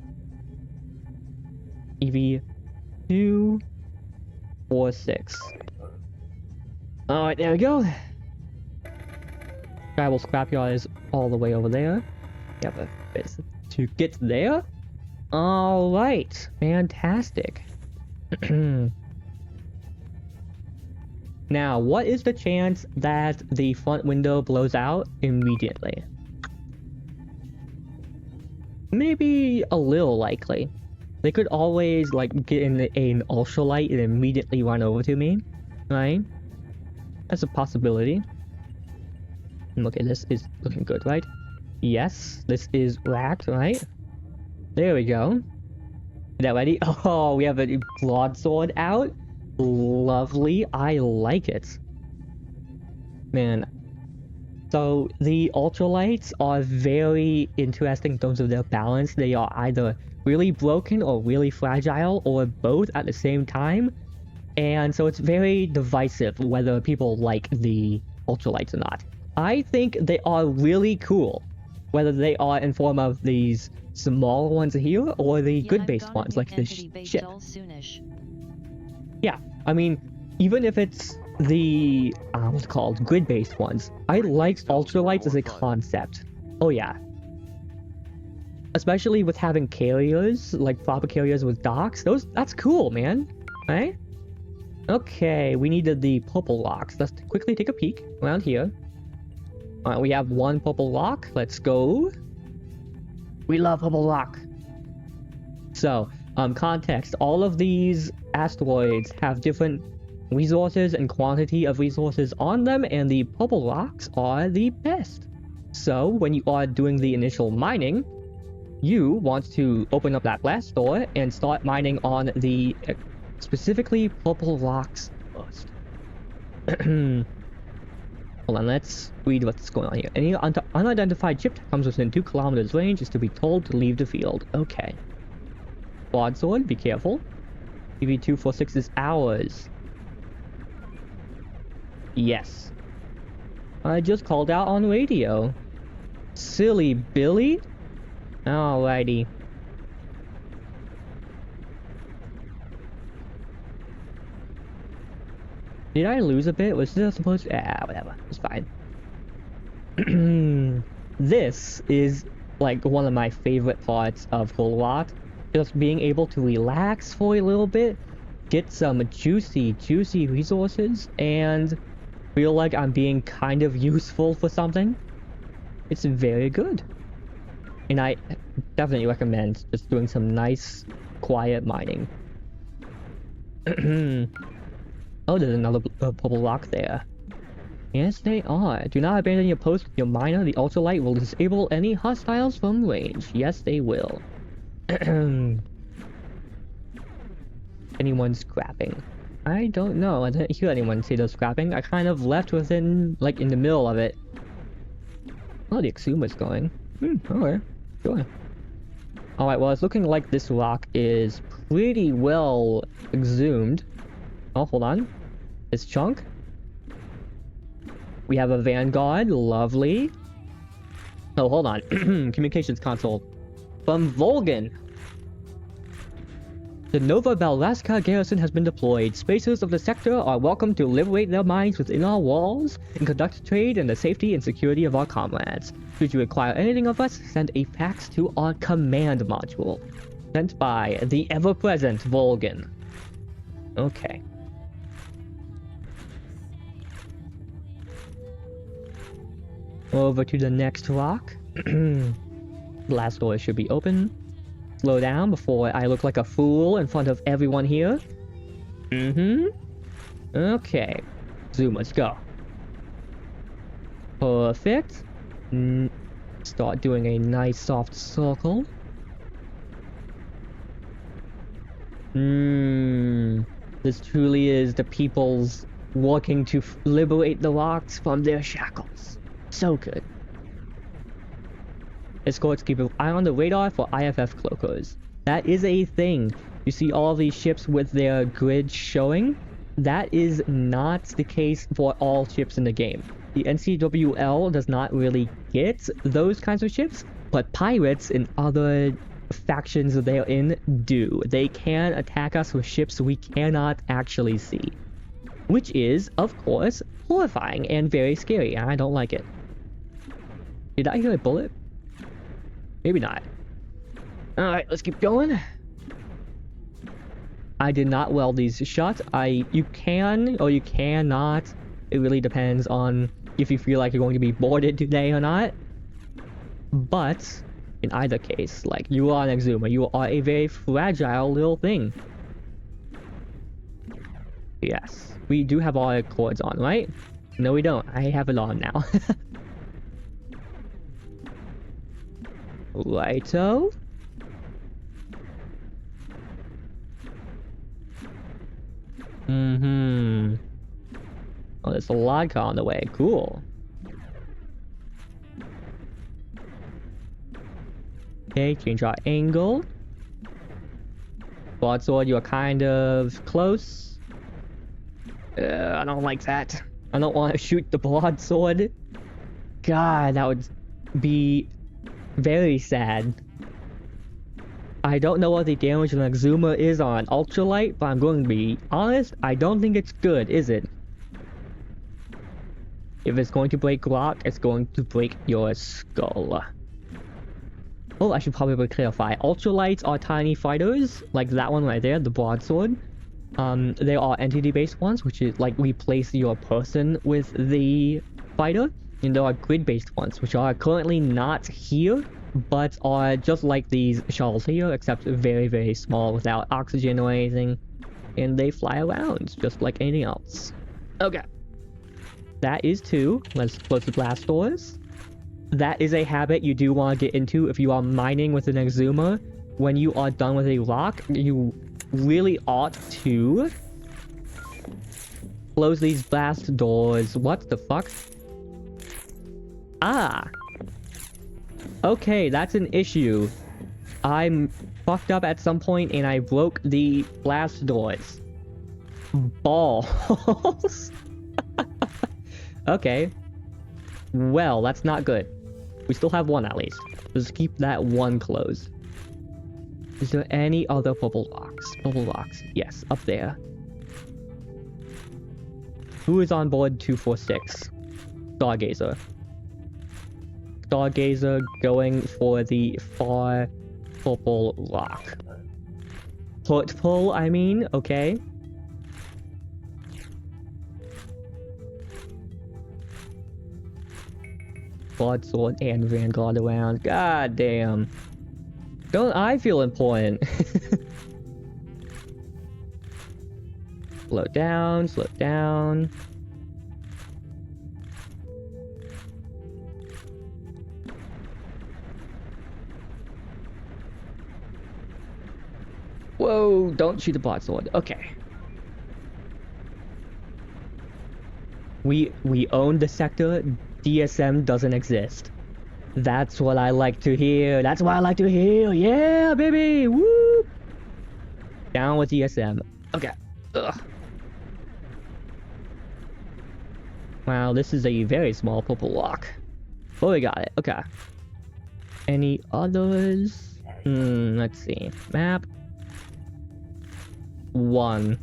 EV246. Alright, there we go. Tribal Scrapyard is all the way over there. You have a bit to get there. Alright, fantastic. Now, what is the chance that the front window blows out immediately? Maybe a little likely. They could always, like, get in an ultralight and immediately run over to me, right? That's a possibility. Okay, this is looking good, right? Yes, this is racked, right? There we go. Is that ready? Oh, we have a broadsword out. Lovely, I like it. Man. So, the ultralights are very interesting in terms of their balance. They are either really broken or really fragile, or both at the same time. And so it's very divisive whether people like the ultralights or not. I think they are really cool. Whether they are in form of these smaller ones here, or the good-based ones, like this ship. Yeah, I mean, even if it's the, what's it called, grid-based ones, I like ultralights as a concept. Oh yeah. Especially with having carriers, like proper carriers with docks. That's cool, man. Right? Okay, we needed the purple locks. Let's quickly take a peek around here. Alright, we have one purple lock. Let's go. We love purple lock. So, context. All of these asteroids have different resources and quantity of resources on them, and the purple locks are the best. So, when you are doing the initial mining, you want to open up that blast door and start mining on the specifically purple locks first. Hold on, let's read what's going on here. Any unidentified ship that comes within 2 kilometers range is to be told to leave the field. Okay. Broadsword, be careful. PV246 is ours. Yes. I just called out on radio. Silly Billy? Alrighty. Did I lose a bit? Was this supposed to... whatever. It's fine. This is, like, one of my favorite parts of Hullrot. Just being able to relax for a little bit, get some juicy resources, and feel like I'm being kind of useful for something. It's very good. And I definitely recommend just doing some nice, quiet mining. Oh, there's another purple lock there. Yes, they are. Do not abandon your post with your miner. The ultralight will disable any hostiles from range. Yes, they will. Anyone scrapping? I don't know. I didn't hear anyone say they're scrapping. I kind of left within, like, in the middle of it. Oh, the Exuma's going. Okay. Sure. Alright, well, it's looking like this rock is pretty well exhumed. Oh, hold on. This chunk. We have a Vanguard. Lovely. Oh, hold on. Communications console. From Volgan. The Nova Balaska garrison has been deployed. Spacers of the sector are welcome to liberate their minds within our walls and conduct trade in the safety and security of our comrades. Should you require anything of us, send a fax to our command module. Sent by the ever-present Volgan. Okay. Over to the next rock. Blast door should be open. Slow down before I look like a fool in front of everyone here. Okay. Zoom, let's go. Perfect. Start doing a nice soft circle. This truly is the people's working to liberate the rocks from their shackles. So good. Escorts keep an eye on the radar for IFF cloakers. That is a thing. You see all these ships with their grid showing? That is not the case for all ships in the game. The NCWL does not really get those kinds of ships, but pirates and other factions they're in do. They can attack us with ships we cannot actually see. Which is, of course, horrifying and very scary, and I don't like it. Did I hear a bullet? Maybe not. Alright, let's keep going. I did not weld these shut. You can or you cannot. It really depends on if you feel like you're going to be boarded today or not. But in either case, like, you are an Exuma, you are a very fragile little thing. Yes, we do have all our cords on, right? No, we don't. I have it on now. Righto. Oh, there's a log car on the way. Cool. Okay, change our angle. Broadsword, you are kind of close. I don't like that. I don't want to shoot the broadsword. God, that would be very sad. I don't know what the damage of an Exuma is on ultralight, but I'm going to be honest, I don't think it's good, is it? If it's going to break rock, it's going to break your skull. Oh, I should probably clarify. Ultralights are tiny fighters, like that one right there, the broadsword. They are entity-based ones, which is like replace your person with the fighter. And there are grid-based ones, which are currently not here, but are just like these shells here, except very, very small without oxygen or anything. And they fly around, just like anything else. Okay. That is 2. Let's close the blast doors. That is a habit you do want to get into if you are mining with an Exuma. When you are done with a rock, you really ought to close these blast doors. What the fuck? Ah! Okay, that's an issue. I'm fucked up at some point and I broke the blast doors. Balls. Okay. Well, that's not good. We still have one at least. Let's keep that one closed. Is there any other bubble locks? Bubble locks. Yes, up there. Who is on board 246? Stargazer. Stargazer going for the far purple lock. Pull, I mean, okay. Broadsword and Vanguard around. God damn. Don't I feel important? Slow down, slow down. Whoa, don't shoot the broadsword. Okay. We own the sector. DSM doesn't exist. That's what I like to hear. That's what I like to hear. Yeah, baby. Woo! Down with DSM. Okay. Ugh. Wow, this is a very small purple lock. Oh, we got it. Okay. Any others? Let's see. Map. 1.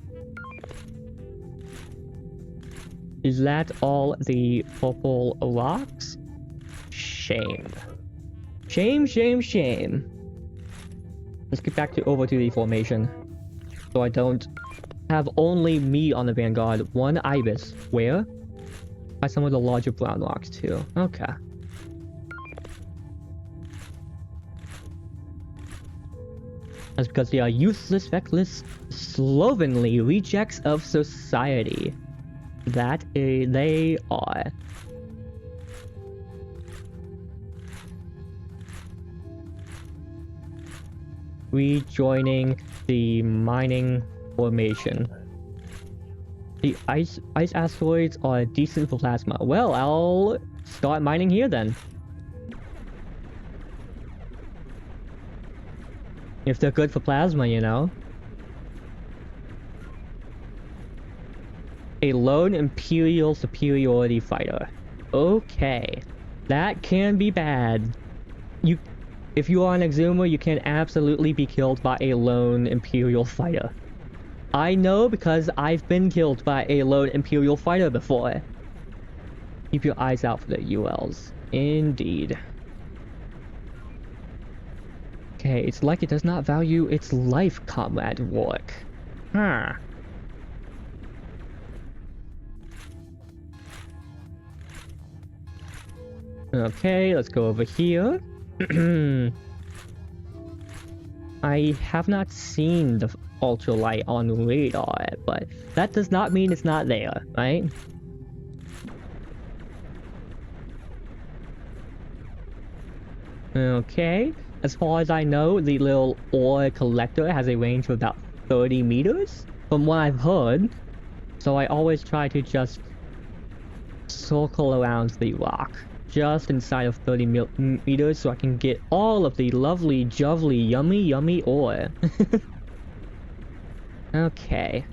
Is that all the purple locks? Shame. Shame, shame, shame. Let's get back over to the formation. So I don't have only me on the Vanguard. 1 Ibis. Where? By some of the larger brown rocks too. Okay. That's because they are useless, feckless, slovenly rejects of society. That they are. Rejoining the mining formation. The ice asteroids are decent for plasma. Well, I'll start mining here then. If they're good for plasma, you know. A lone Imperial superiority fighter. Okay. That can be bad. If you are an Exuma, you can absolutely be killed by a lone Imperial fighter. I know because I've been killed by a lone Imperial fighter before. Keep your eyes out for the ULs. Indeed. Okay, it's like it does not value its life comrade work. Huh. Okay, let's go over here. I have not seen the ultralight on radar, but that does not mean it's not there, right? Okay, as far as I know, the little ore collector has a range of about 30 meters, from what I've heard. So I always try to just circle around the rock, just inside of 30 meters, so I can get all of the lovely, jovely, yummy ore. Okay.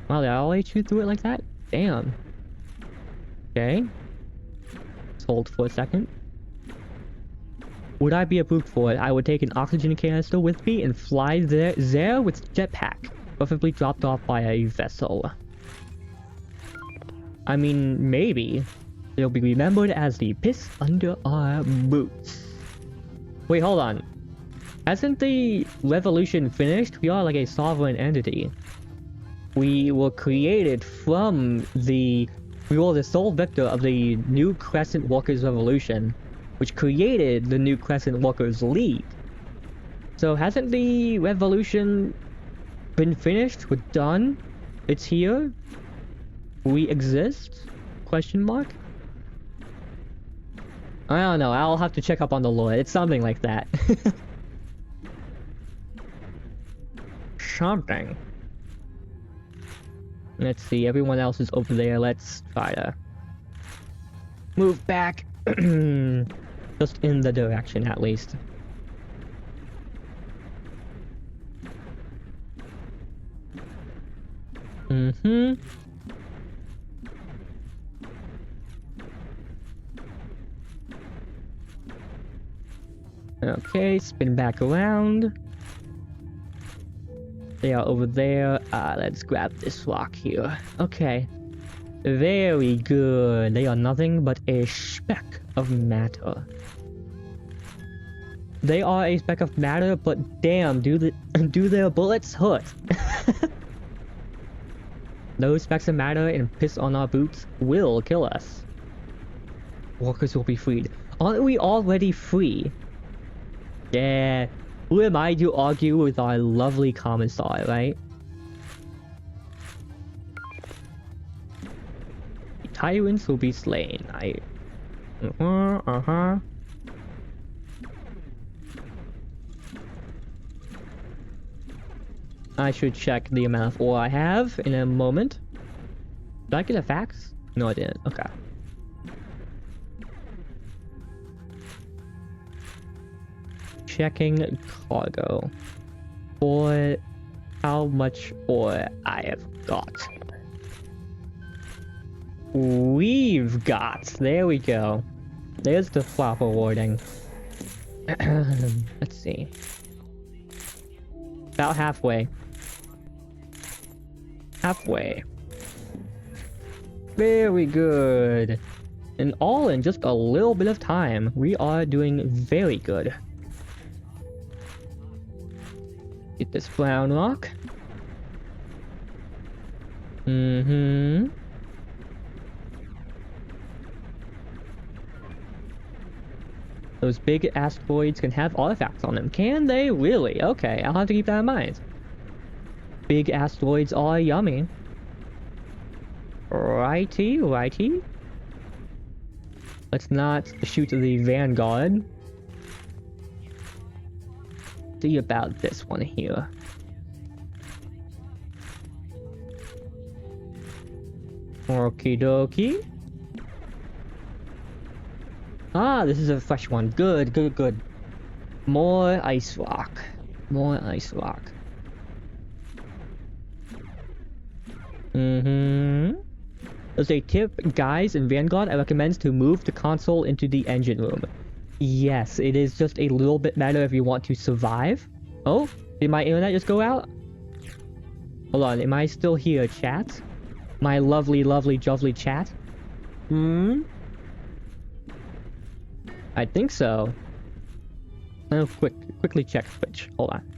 Wow, they always shoot through it like that? Damn. Okay. Let's hold for a second. Would I be a brute for it? I would take an oxygen canister with me and fly there with jetpack, preferably dropped off by a vessel. I mean, maybe. It'll be remembered as the piss under our boots. Wait, hold on. Hasn't the revolution finished? We are like a sovereign entity. We were created from the... We were the sole victor of the New Crescent Walkers Revolution, which created the New Crescent Walkers League. So hasn't the revolution been finished? We're done? It's here? We exist? Question mark? I don't know. I'll have to check up on the lore. It's something like that. Something. Let's see. Everyone else is over there. Let's try to move back. Just in the direction, at least. Mm-hmm. Okay, spin back around. They are over there. Let's grab this rock here. Okay. Very good. They are nothing but a speck of matter. They are a speck of matter, but damn, do their bullets hurt? Those specks of matter and piss on our boots will kill us. Walkers will be freed. Aren't we already free? Yeah. Who am I to argue with our lovely commissar, right? The tyrants will be slain. I should check the amount of ore I have in a moment. Did I get a fax? No, I didn't. Okay. Checking cargo. For how much ore I have got. We've got. There we go. There's the proper wording. Let's see. About halfway. Halfway. Very good. And all in just a little bit of time, we are doing very good. Get this brown rock. Mm-hmm. Those big asteroids can have artifacts on them. Can they really? Okay, I'll have to keep that in mind. Big asteroids are yummy. Righty, righty. Let's not shoot the Vanguard. See about this one here. Okie dokie. Ah, this is a fresh one. Good, good, good. More ice rock. More ice rock. Mm-hmm. As a tip, guys, in Vanguard, I recommend to move the console into the engine room. Yes, it is just a little bit better if you want to survive. Oh, did my internet just go out? Hold on, am I still here, chat? My lovely, lovely, jovely chat? Hmm? I think so. I'll quickly check Twitch. Hold on.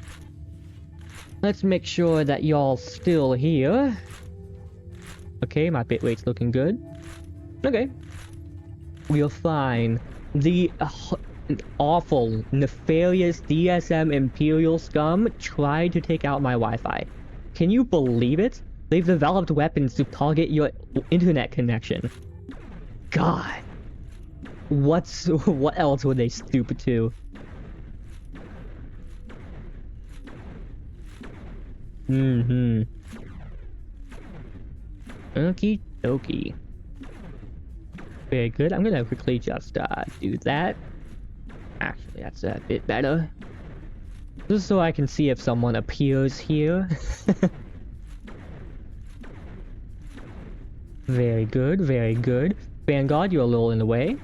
Let's make sure that y'all still here. Okay, my bitrate's looking good. Okay. We are fine. The awful, nefarious DSM Imperial scum tried to take out my Wi-Fi. Can you believe it? They've developed weapons to target your internet connection. God. What else were they stupid to? Mm-hmm. Okie dokie. Very good. I'm gonna quickly just do that. Actually, that's a bit better. Just so I can see if someone appears here. Very good, very good. Vanguard, you're a little in the way.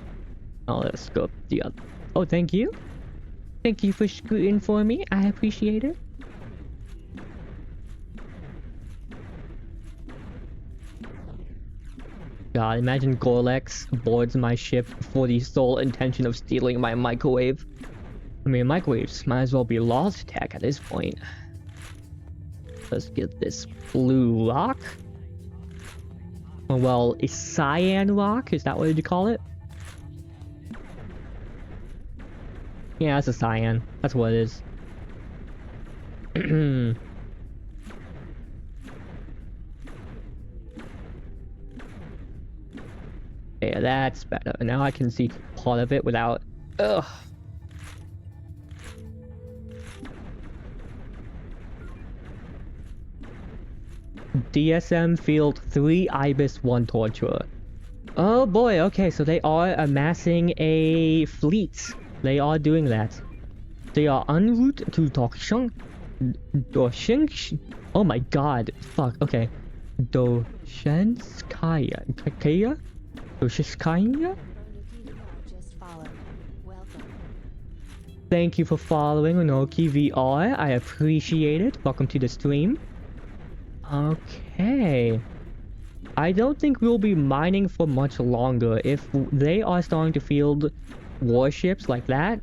Oh, let's go the other. Oh, thank you. Thank you for scooting for me. I appreciate it. God, imagine Gorlex boards my ship for the sole intention of stealing my microwave. I mean, microwaves might as well be lost tech at this point. Let's get this blue rock. Well, a cyan rock? Is that what you call it? Yeah, that's a cyan. That's what it is. Yeah, that's better. Now I can see part of it without... Ugh. DSM Field 3 Ibis 1 Torturer. Oh boy, okay, so they are amassing a fleet. They are doing that. They are en route to Dorsheng. Oh my god. Fuck, okay. Doshenskaya. Kaya? Doshenskaya? Just followed. Welcome. Thank you for following Onoki VR. I appreciate it. Welcome to the stream. Okay. I don't think we'll be mining for much longer. If they are starting to field warships like that,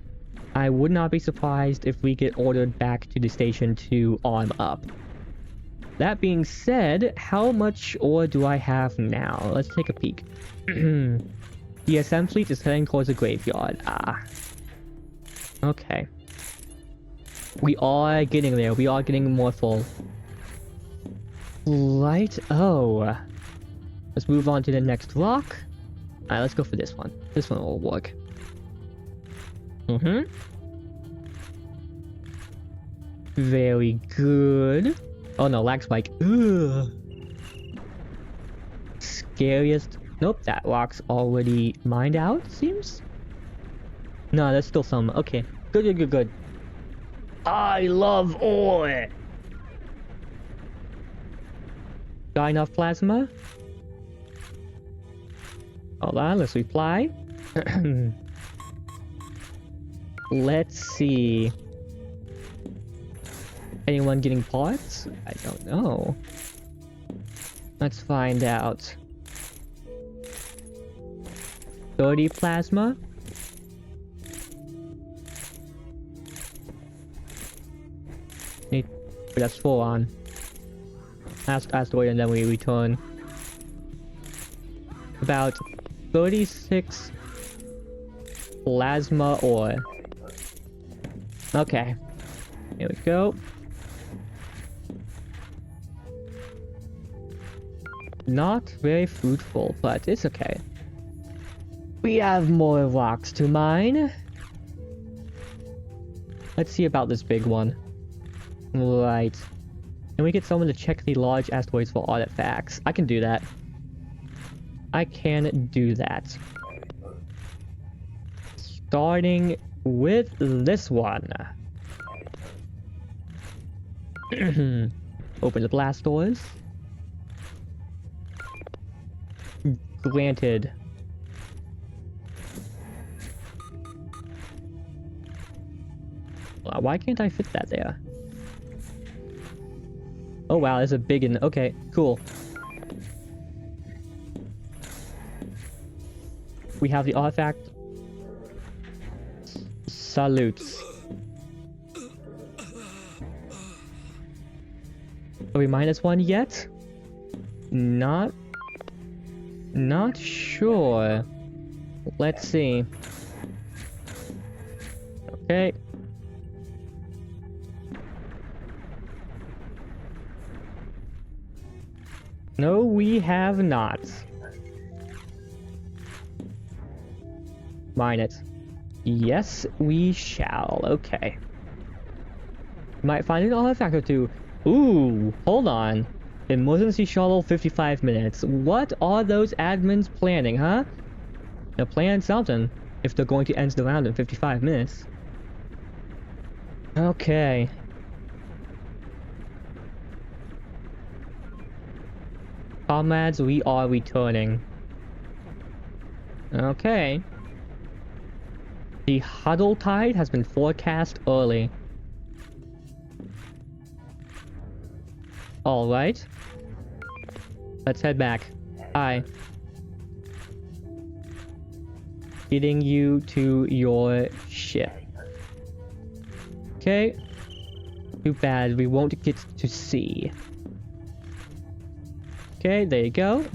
I would not be surprised if we get ordered back to the station to arm up. That being said, how much ore do I have now? Let's take a peek. The SM fleet is heading towards the graveyard. Ah. Okay. We are getting there. We are getting more full. Right. Oh. Let's move on to the next rock. Alright, let's go for this one. This one will work. Very good. Oh no, lag spike. Ugh. Scariest. Nope, that rock's already mined out, seems. No, there's still some. Okay. Good. I love ore! Got enough plasma? Hold on, let's reply. Let's see. Anyone getting parts? I don't know. Let's find out. 30 plasma? That's full on. Asteroid and then we return. About 36 plasma ore. Okay. Here we go. Not very fruitful, but it's okay. We have more rocks to mine. Let's see about this big one. Right. Can we get someone to check the large asteroids for artifacts? I can do that. I can do that. Starting with this one. Open the blast doors. Granted. Why can't I fit that there? Oh wow, there's a big one. Okay, cool. We have the artifact. Salutes. Are we -1 yet? Not sure. Let's see. Okay. No, we have not. Mine it. Yes, we shall. Okay. Might find an artifact or two. Ooh, hold on. Emergency shuttle 55 minutes. What are those admins planning, huh? They're planning something if they're going to end the round in 55 minutes. Okay. Comrades, we are returning. Okay. The huddle tide has been forecast early. Alright. Let's head back. Hi. Getting you to your ship. Okay. Too bad we won't get to see. Okay, there you go.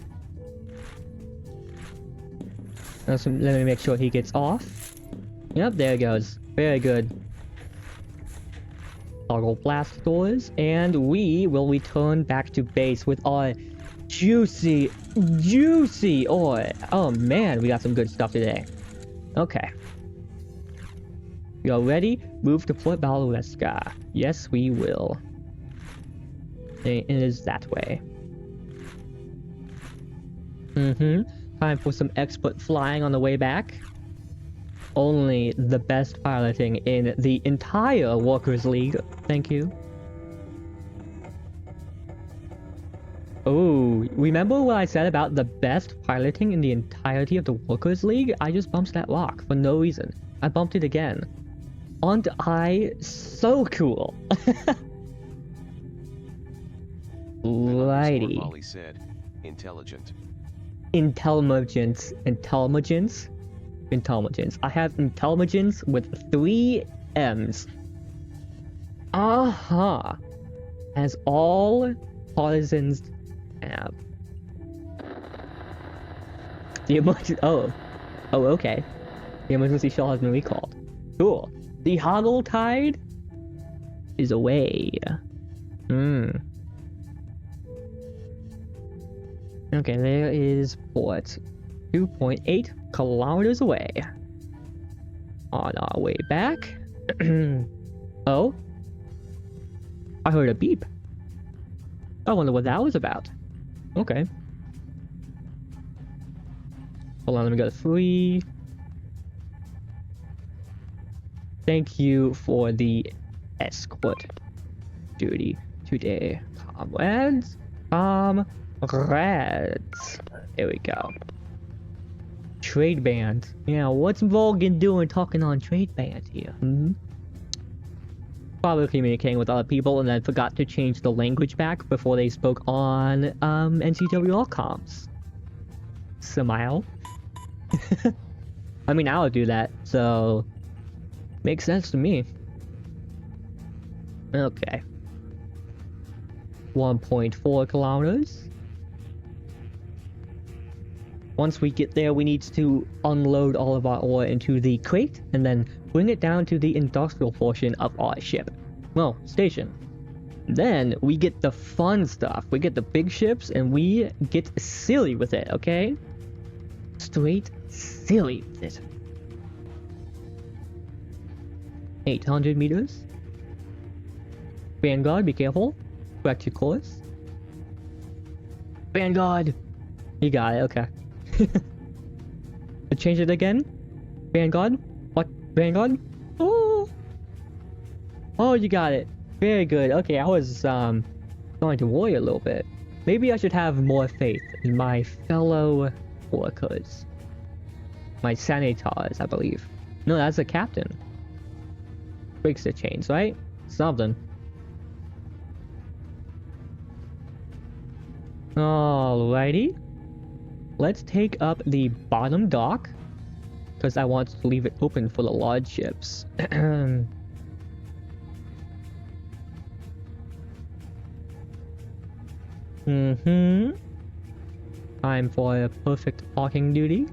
Let me make sure he gets off. Yep, there he goes. Very good. Toggle blast doors, and we will return back to base with our juicy ore. Oh man, we got some good stuff today. Okay. We are ready. Move to Port Balaresca. Yes, we will. It is that way. Time for some expert flying on the way back. Only the best piloting in the entire Workers League. Thank you. Oh, remember what I said about the best piloting in the entirety of the Workers League? I just bumped that rock for no reason. I bumped it again. Aren't I so cool? Righty. Molly said, intelligent. Intelligence. I have intelligence with 3 M's. As all partisans have. The emergency. Oh, okay. The emergency shell has been recalled. Cool. The Hoggle Tide is away. Okay, there is port. 2.8 kilometers away. On our way back. Oh? I heard a beep. I wonder what that was about. Okay. Hold on, let me go to 3. Thank you for the escort duty today, comrades. Comrades. There we go. Trade band. Yeah, what's Volgan doing talking on trade band here? Probably communicating with other people and then forgot to change the language back before they spoke on NCWR comms. Smile. I mean, I would do that, so makes sense to me. Okay. 1.4 kilometers. Once we get there, we need to unload all of our ore into the crate and then bring it down to the industrial portion of our ship. Well, station. Then we get the fun stuff. We get the big ships and we get silly with it, okay? Straight silly with it. 800 meters. Vanguard, be careful. Correct your course. Vanguard! You got it, okay. Change it again. Vanguard? What? Vanguard? Oh! Oh, you got it. Very good. Okay, I was starting to worry a little bit. Maybe I should have more faith in my fellow workers. My sanitars, I believe. No, that's the captain. Breaks the chains, right? Something. Alrighty. Let's take up the bottom dock, because I want to leave it open for the large ships. Time for a perfect parking duty.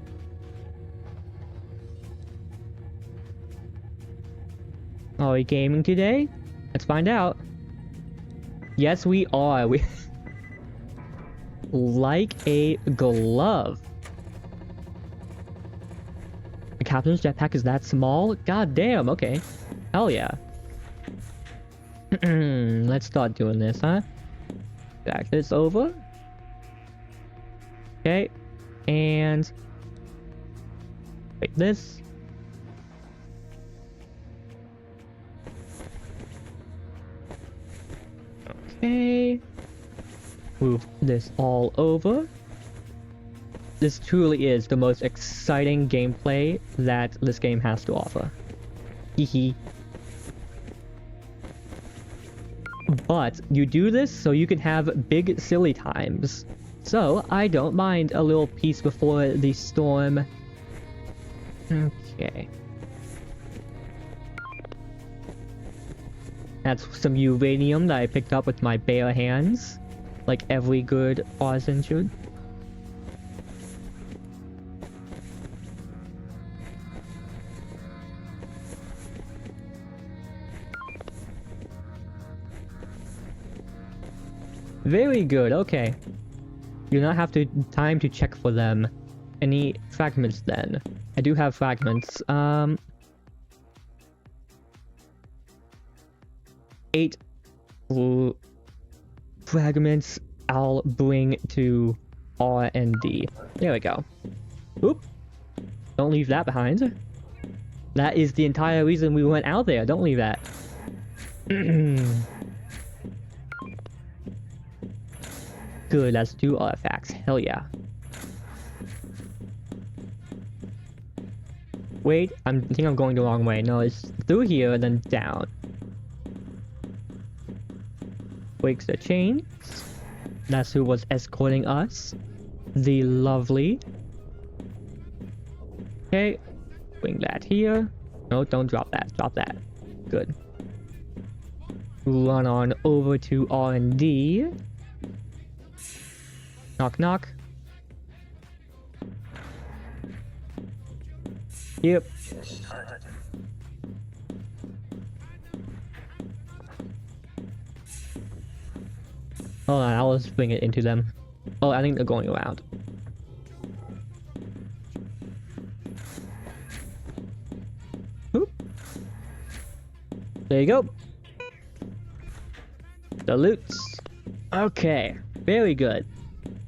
Are we gaming today? Let's find out. Yes, we are. We like a glove. The captain's jetpack is that small? God damn, okay. Hell yeah. Let's start doing this, huh? Back this over. Okay. And wait, this. Okay. Move this all over. This truly is the most exciting gameplay that this game has to offer. Hehe. But you do this so you can have big silly times. So I don't mind a little piece before the storm. Okay. That's some uranium that I picked up with my bare hands. Like every good artisan should. Very good, okay. You do not have time to check for them. Any fragments then? I do have fragments. 8 fragments I'll bring to R&D. There we go. Oop. Don't leave that behind. That is the entire reason we went out there. Don't leave that. Good, that's 2 artifacts. Hell yeah. Wait, I think I'm going the wrong way. No, it's through here and then down. Breaks the chains. That's who was escorting us. The lovely. Okay, bring that here. No, don't drop that. Drop that. Good. Run on over to R&D. Knock, knock. Yep. Hold on, I'll just bring it into them. Oh, I think they're going around. Oop. There you go. The loots. Okay, very good.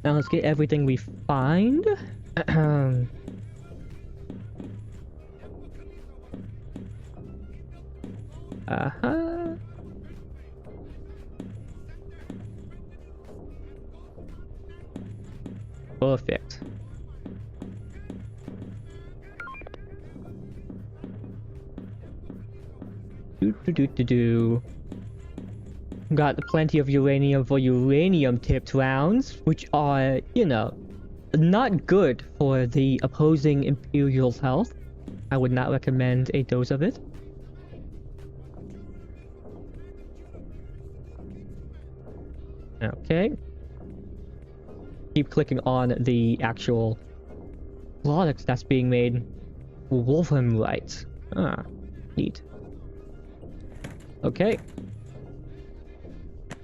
Now let's get everything we find. Uh-huh. Perfect. Do. Got plenty of uranium for uranium-tipped rounds, which are, you know, not good for the opposing Imperial's health. I would not recommend a dose of it. Okay. Keep clicking on the actual product that's being made. Wolframite. Ah, neat. Okay.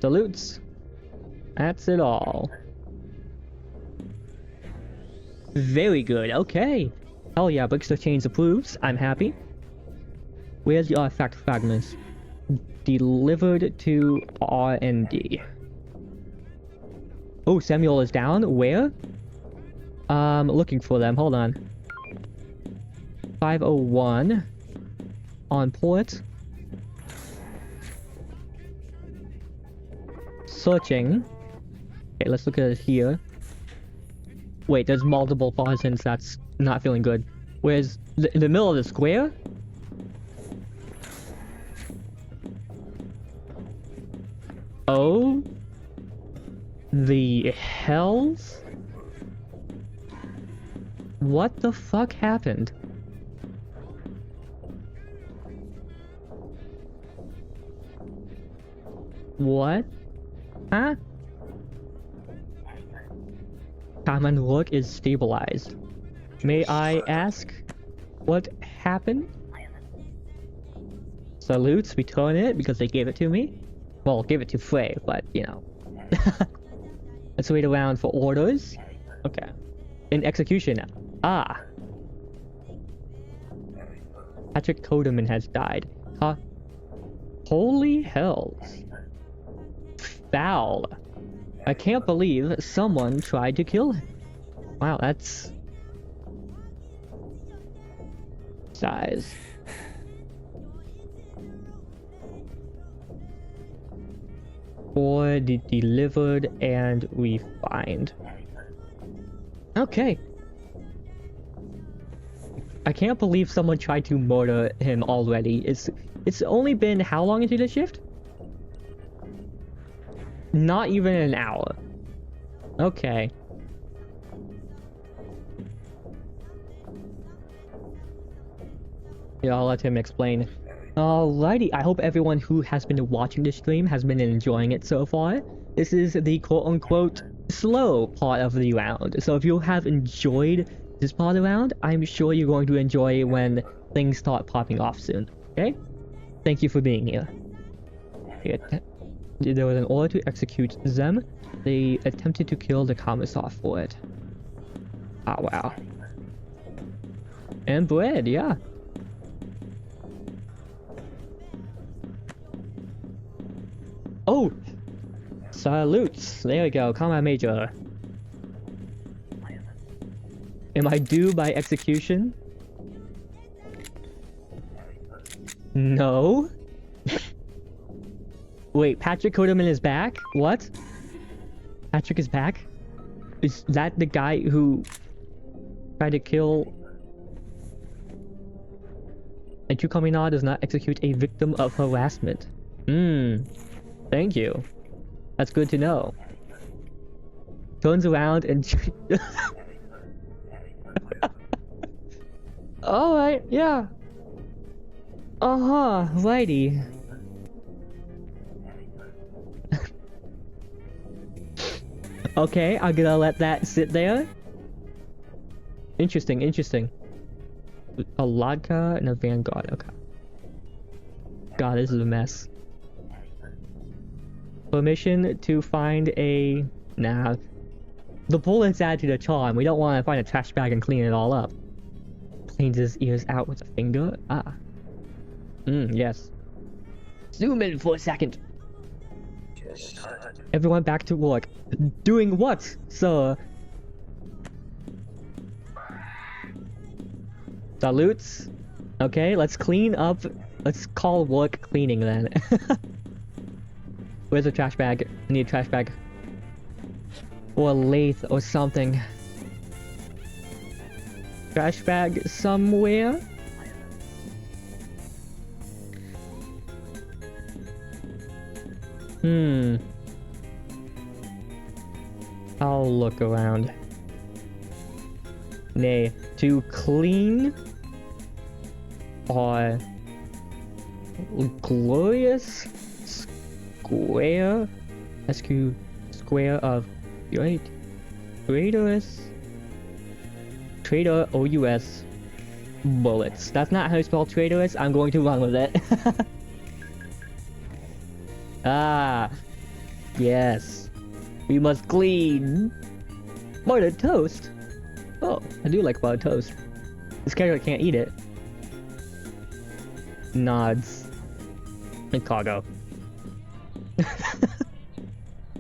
Salutes. That's it all. Very good, okay. Hell yeah, Bixter Chains approves. I'm happy. Where's the artifact fragments? Delivered to R&D. Oh, Samuel is down? Where? Looking for them. Hold on. 501. On port. Searching. Okay, let's look at it here. Wait, there's multiple partisans. That's not feeling good. Where's... in the middle of the square? Oh? The hells? What the fuck happened? What? Huh? Common look is stabilized. May I ask what happened? Salutes, return it because they gave it to me. Well, give it to Frey, but you know. Let's wait around for orders. Okay. In execution. Ah. Patrick Codeman has died. Huh? Holy hells. Foul. I can't believe someone tried to kill him. Wow, that's... size. Or delivered and refined. Okay. I can't believe someone tried to murder him already. It's only been how long into the shift? Not even an hour. Okay. Yeah, I'll let him explain. Alrighty, I hope everyone who has been watching this stream has been enjoying it so far. This is the quote-unquote slow part of the round, so if you have enjoyed this part of the round, I'm sure you're going to enjoy it when things start popping off soon, okay? Thank you for being here. There was an order to execute them. They attempted to kill the commissar for it. Ah, wow. And bread, yeah. Oh! Salutes! There we go, combat major. Am I due by execution? No? Wait, Patrick Coderman is back? What? Patrick is back? Is that the guy who tried to kill... And Chukamina does not execute a victim of harassment. Thank you. That's good to know. Turns around and... Alright, yeah. Righty. Okay, I'm gonna let that sit there. Interesting, interesting. A Ladka and a Vanguard, okay. God, this is a mess. Permission to find a... Nah. The bullets add to the charm. We don't want to find a trash bag and clean it all up. Cleans his ears out with a finger. Ah. Yes. Zoom in for a second. Everyone back to work. Doing what, sir? Salutes. Okay, let's clean up. Let's call work cleaning then. Where's a trash bag? I need a trash bag. Or a lathe or something. Trash bag somewhere? I'll look around. Nay, to clean our glorious square square of right trader OUS bullets. That's not how you spell traitorous. I'm going to run with it. Ah, yes. We must clean buttered toast. Oh, I do like buttered toast. This character can't eat it. Nods. And cargo.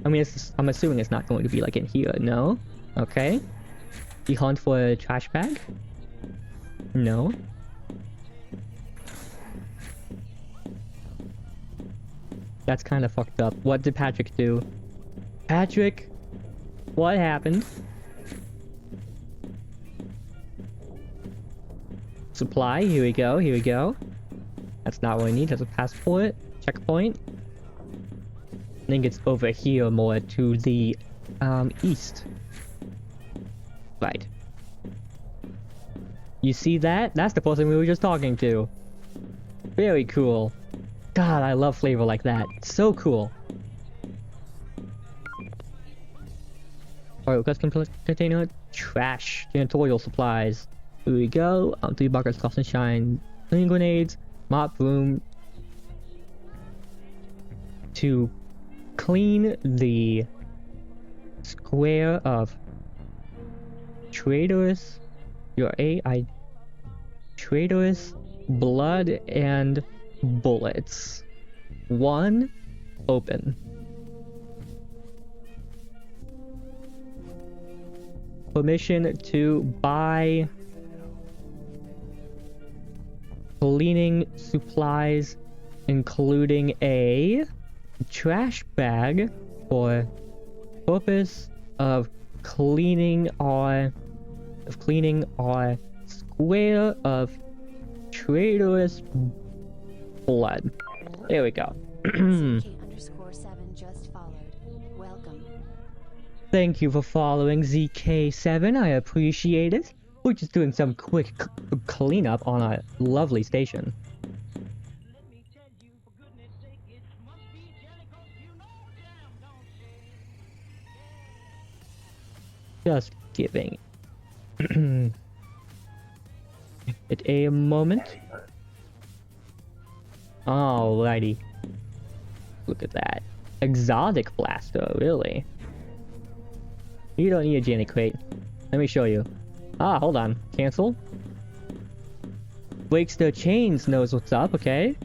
I mean, I'm assuming it's not going to be like in here, no? Okay. You hunt for a trash bag? No. That's kind of fucked up. What did Patrick do? Patrick? What happened? Supply, here we go, here we go. That's not what I need, that's a passport. Checkpoint. I think it's over here more to the east. Right. You see that? That's the person we were just talking to. Very cool. God, I love flavor like that. It's so cool. Alright, request container. Trash. Janitorial supplies. Here we go. 3 buckets, cost and shine. Cleaning grenades. Mop broom. To clean the square of traitorous traitorous blood and bullets. 1 open. Permission to buy cleaning supplies, including a trash bag for purpose of cleaning our square of traitorous blood. There we go. ZK_7 just followed. Welcome. Thank you for following ZK7. I appreciate it. We're just doing some quick cleanup on a lovely station. Just giving it a moment. Alrighty. Look at that. Exotic blaster, really? You don't need a Jenny crate. Let me show you. Ah, hold on. Cancel. Breaks the chains knows what's up, okay?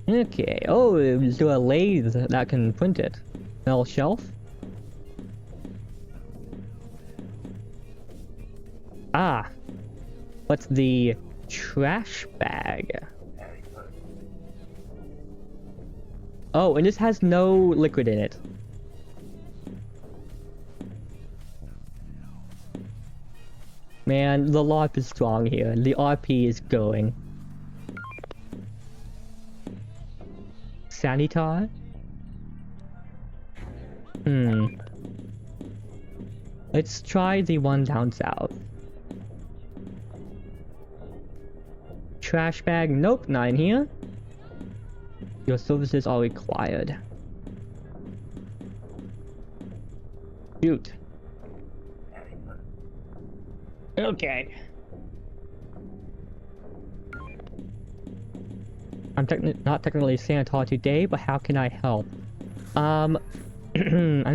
Okay. Oh, there's a lathe that can print it. Metal shelf. Ah. What's the trash bag? Oh, and this has no liquid in it. Man, the LARP is strong here. The RP is going. Sanitar? Let's try the one down south. Trash bag? Nope, not in here. Your services are required. Shoot. Okay. I'm not technically Sanitar today, but how can I help? I'm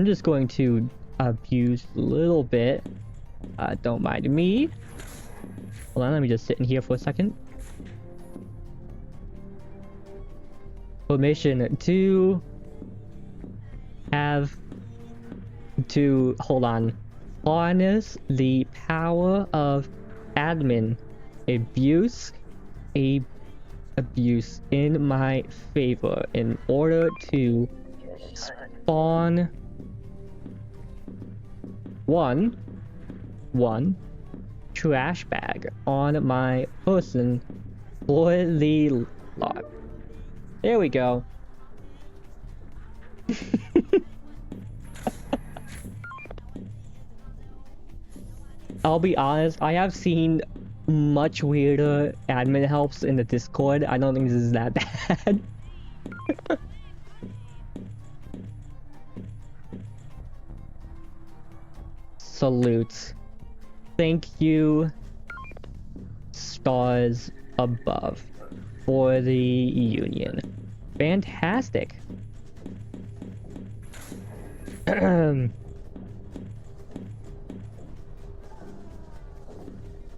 just going to abuse a little bit. Don't mind me. Hold on, let me just sit in here for a second. Permission to have to hold on. Harness the power of admin abuse in my favor in order to spawn one trash bag on my person for the lot. There we go. I'll be honest, I have seen much weirder admin helps in the Discord. I don't think this is that bad. Salutes. Thank you, stars above, for the union. Fantastic.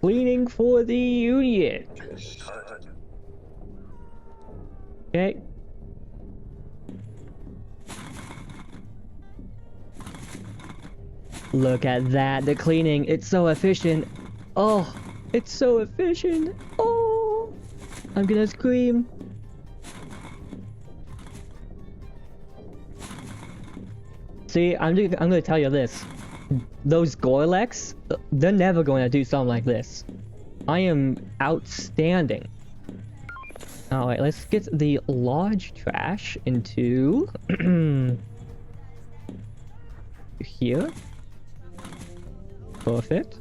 Cleaning for the union. Okay. Look at that, the cleaning, it's so efficient. Oh, it's so efficient. Oh, I'm gonna scream. See, I'm gonna tell you this. Those Gorlex, they're never going to do something like this. I am outstanding. Alright, let's get the large trash into here. Perfect.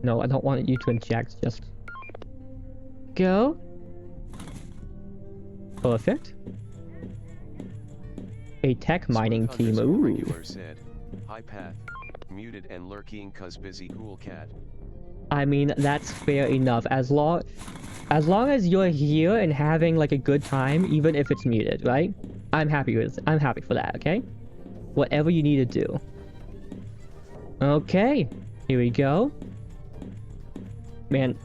No, I don't want you to inject, just go. Perfect. A tech mining team, ooh. Said, hi Path, muted and lurking cause busy cool cat. I mean, that's fair enough. As long as you're here and having like a good time, even if it's muted, right? I'm happy for that, okay? Whatever you need to do. Okay, here we go. Man,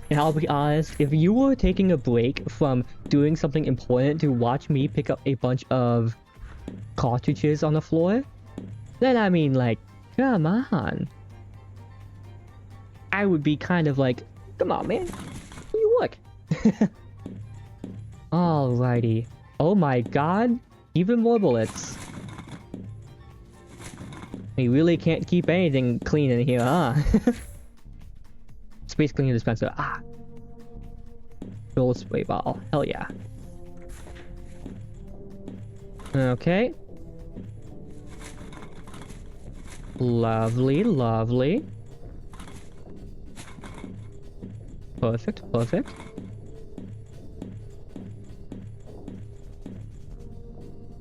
and I'll be honest, if you were taking a break from doing something important to watch me pick up a bunch of cartridges on the floor, then I mean, like, come on. I would be kind of like, come on, man. You look. Alrighty. Oh my god. Even more bullets. We really can't keep anything clean in here, huh? Space cleaning dispenser. Ah. Gold spray bottle. Hell yeah. Okay. Lovely, lovely. Perfect, perfect.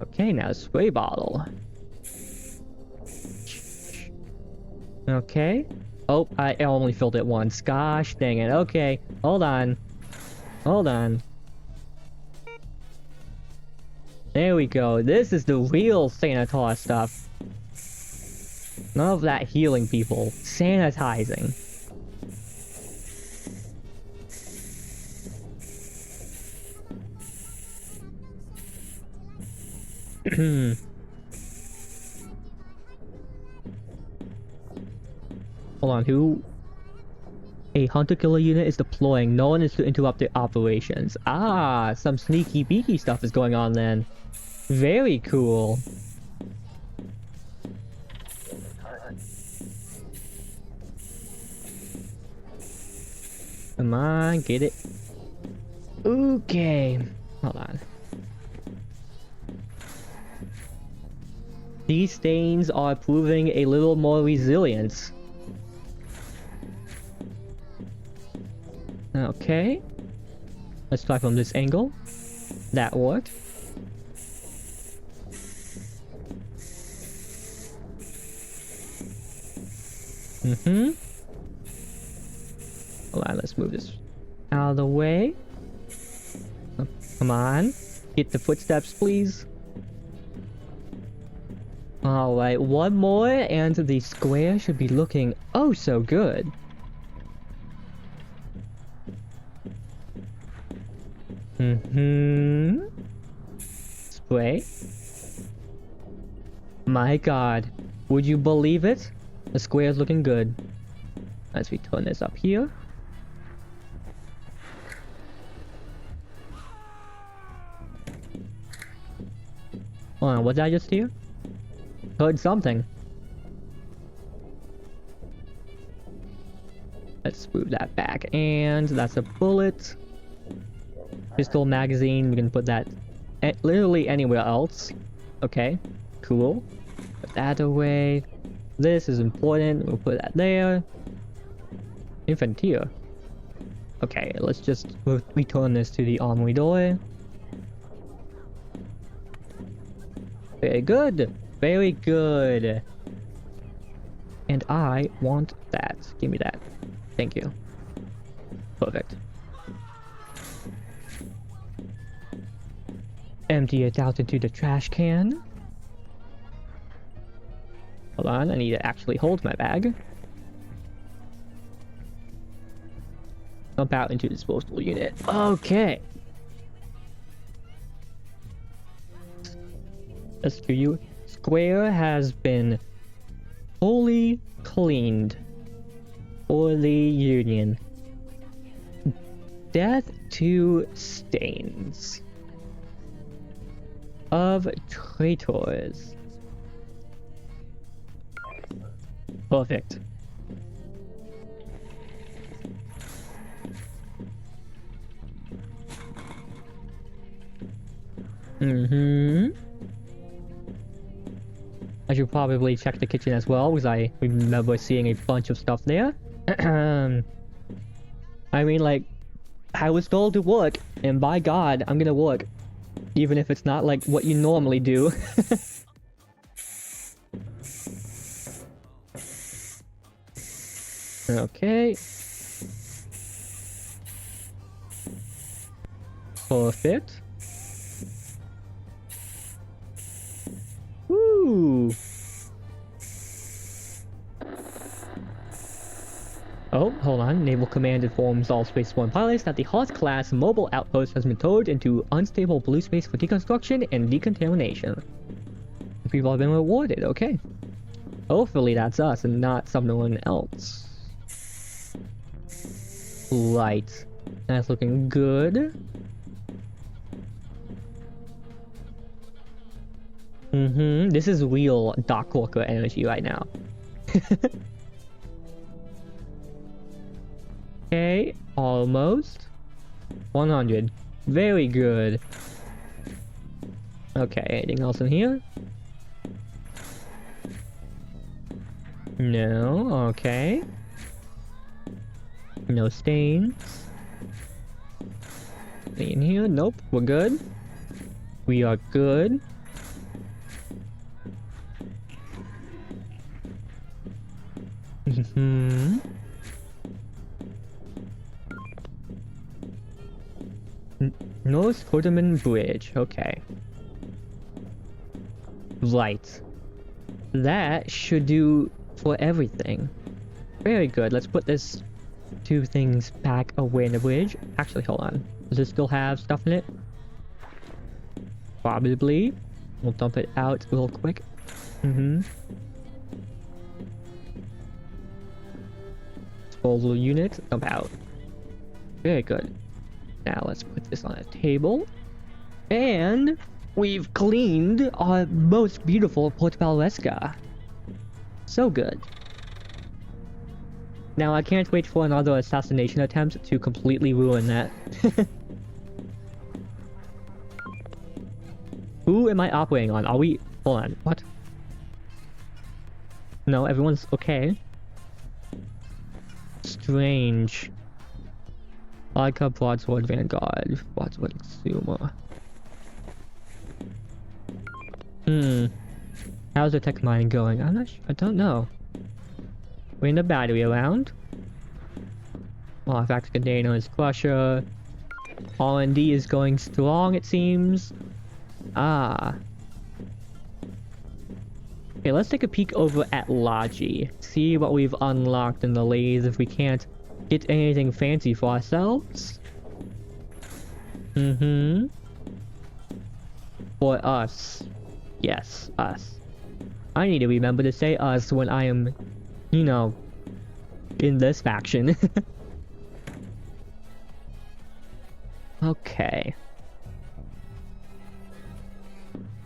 Okay, now spray bottle. Okay. Oh, I only filled it once. Gosh dang it. Okay, hold on. Hold on. There we go. This is the real Sanitar stuff. None of that healing people. Sanitizing. Hold on, who? A hunter-killer unit is deploying. No one is to interrupt their operations. Ah, some sneaky beaky stuff is going on then. Very cool. Come on, get it. Okay. Hold on. These stains are proving a little more resilience. Okay. Let's try from this angle. That worked. Hold on, let's move this out of the way. Oh, come on. Get the footsteps, please. Alright, one more and the square should be looking oh so good. Spray. My god. Would you believe it? The square is looking good. As we turn this up here. Hold on, what did I just hear? Heard something. Let's move that back. And that's a bullet. Pistol magazine, we can put that literally anywhere else. Okay, cool. Put that away. This is important, we'll put that there. Infanteer. Okay, let's just return this to the armory door. Very good. Very good. And I want that. Give me that. Thank you. Perfect. Empty it out into the trash can. Hold on, I need to actually hold my bag. Dump out into the disposable unit. Okay. SQ Square has been fully cleaned for the Union. Death to stains of traitors. Perfect. I should probably check the kitchen as well, because I remember seeing a bunch of stuff there. I mean, like, I was told to work, and by God, I'm gonna work. Even if it's not, like, what you normally do. Okay. Perfect. Woo! Oh, hold on. Naval Command informs all Space One pilots that the Hawk-class mobile outpost has been towed into unstable blue space for deconstruction and decontamination. People have been rewarded, okay. Hopefully that's us and not someone else. Right. That's looking good. This is real Dock Walker energy right now. Okay, almost. 100. Very good. Okay, anything else in here? No, okay. No stains. Anything in here? Nope, we're good. We are good. Mm-hmm. North Quarterman Bridge. Okay. Right. That should do for everything. Very good. Let's put this two things back away in the bridge. Actually, hold on. Does it still have stuff in it? Probably. We'll dump it out real quick. Mm-hmm. Disposal unit, dump out. Very good. Now let's put this on a table. And we've cleaned our most beautiful Portobelesca. So good. Now I can't wait for another assassination attempt to completely ruin that. Who am I operating on? Are we... Hold on, what? No, everyone's okay. Strange. Like a broadsword vanguard. Broadsword consumer. How's the tech mining going? I'm not sure. I don't know. Bring the battery around. Artifact containers, crusher. R&D is going strong, it seems. Ah. Okay, let's take a peek over at Logi. See what we've unlocked in the lathe if we can't get anything fancy for ourselves. Mm-hmm. For us. Yes, us. I need to remember to say us when I am, you know, in this faction. Okay.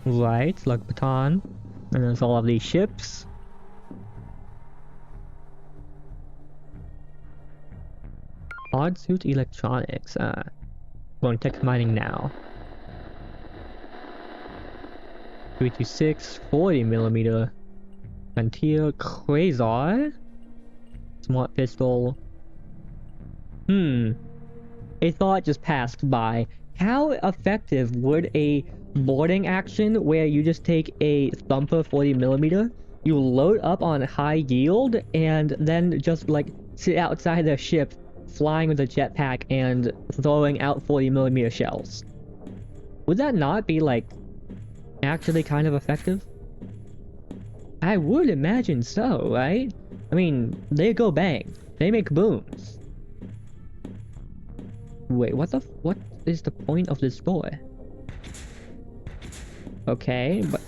Right, Slug Baton. And there's all of these ships. Odd Suit Electronics. Going tech mining now. 326, 40mm. Frontier Quasar. Smart pistol. A thought just passed by. How effective would a boarding action where you just take a thumper 40mm, you load up on high yield, and then just like sit outside the ship flying with a jetpack and throwing out 40mm shells? Would that not be like actually kind of effective? I would imagine so, right? I mean, they go bang. They make booms. Wait, what is the point of this door? Okay, but...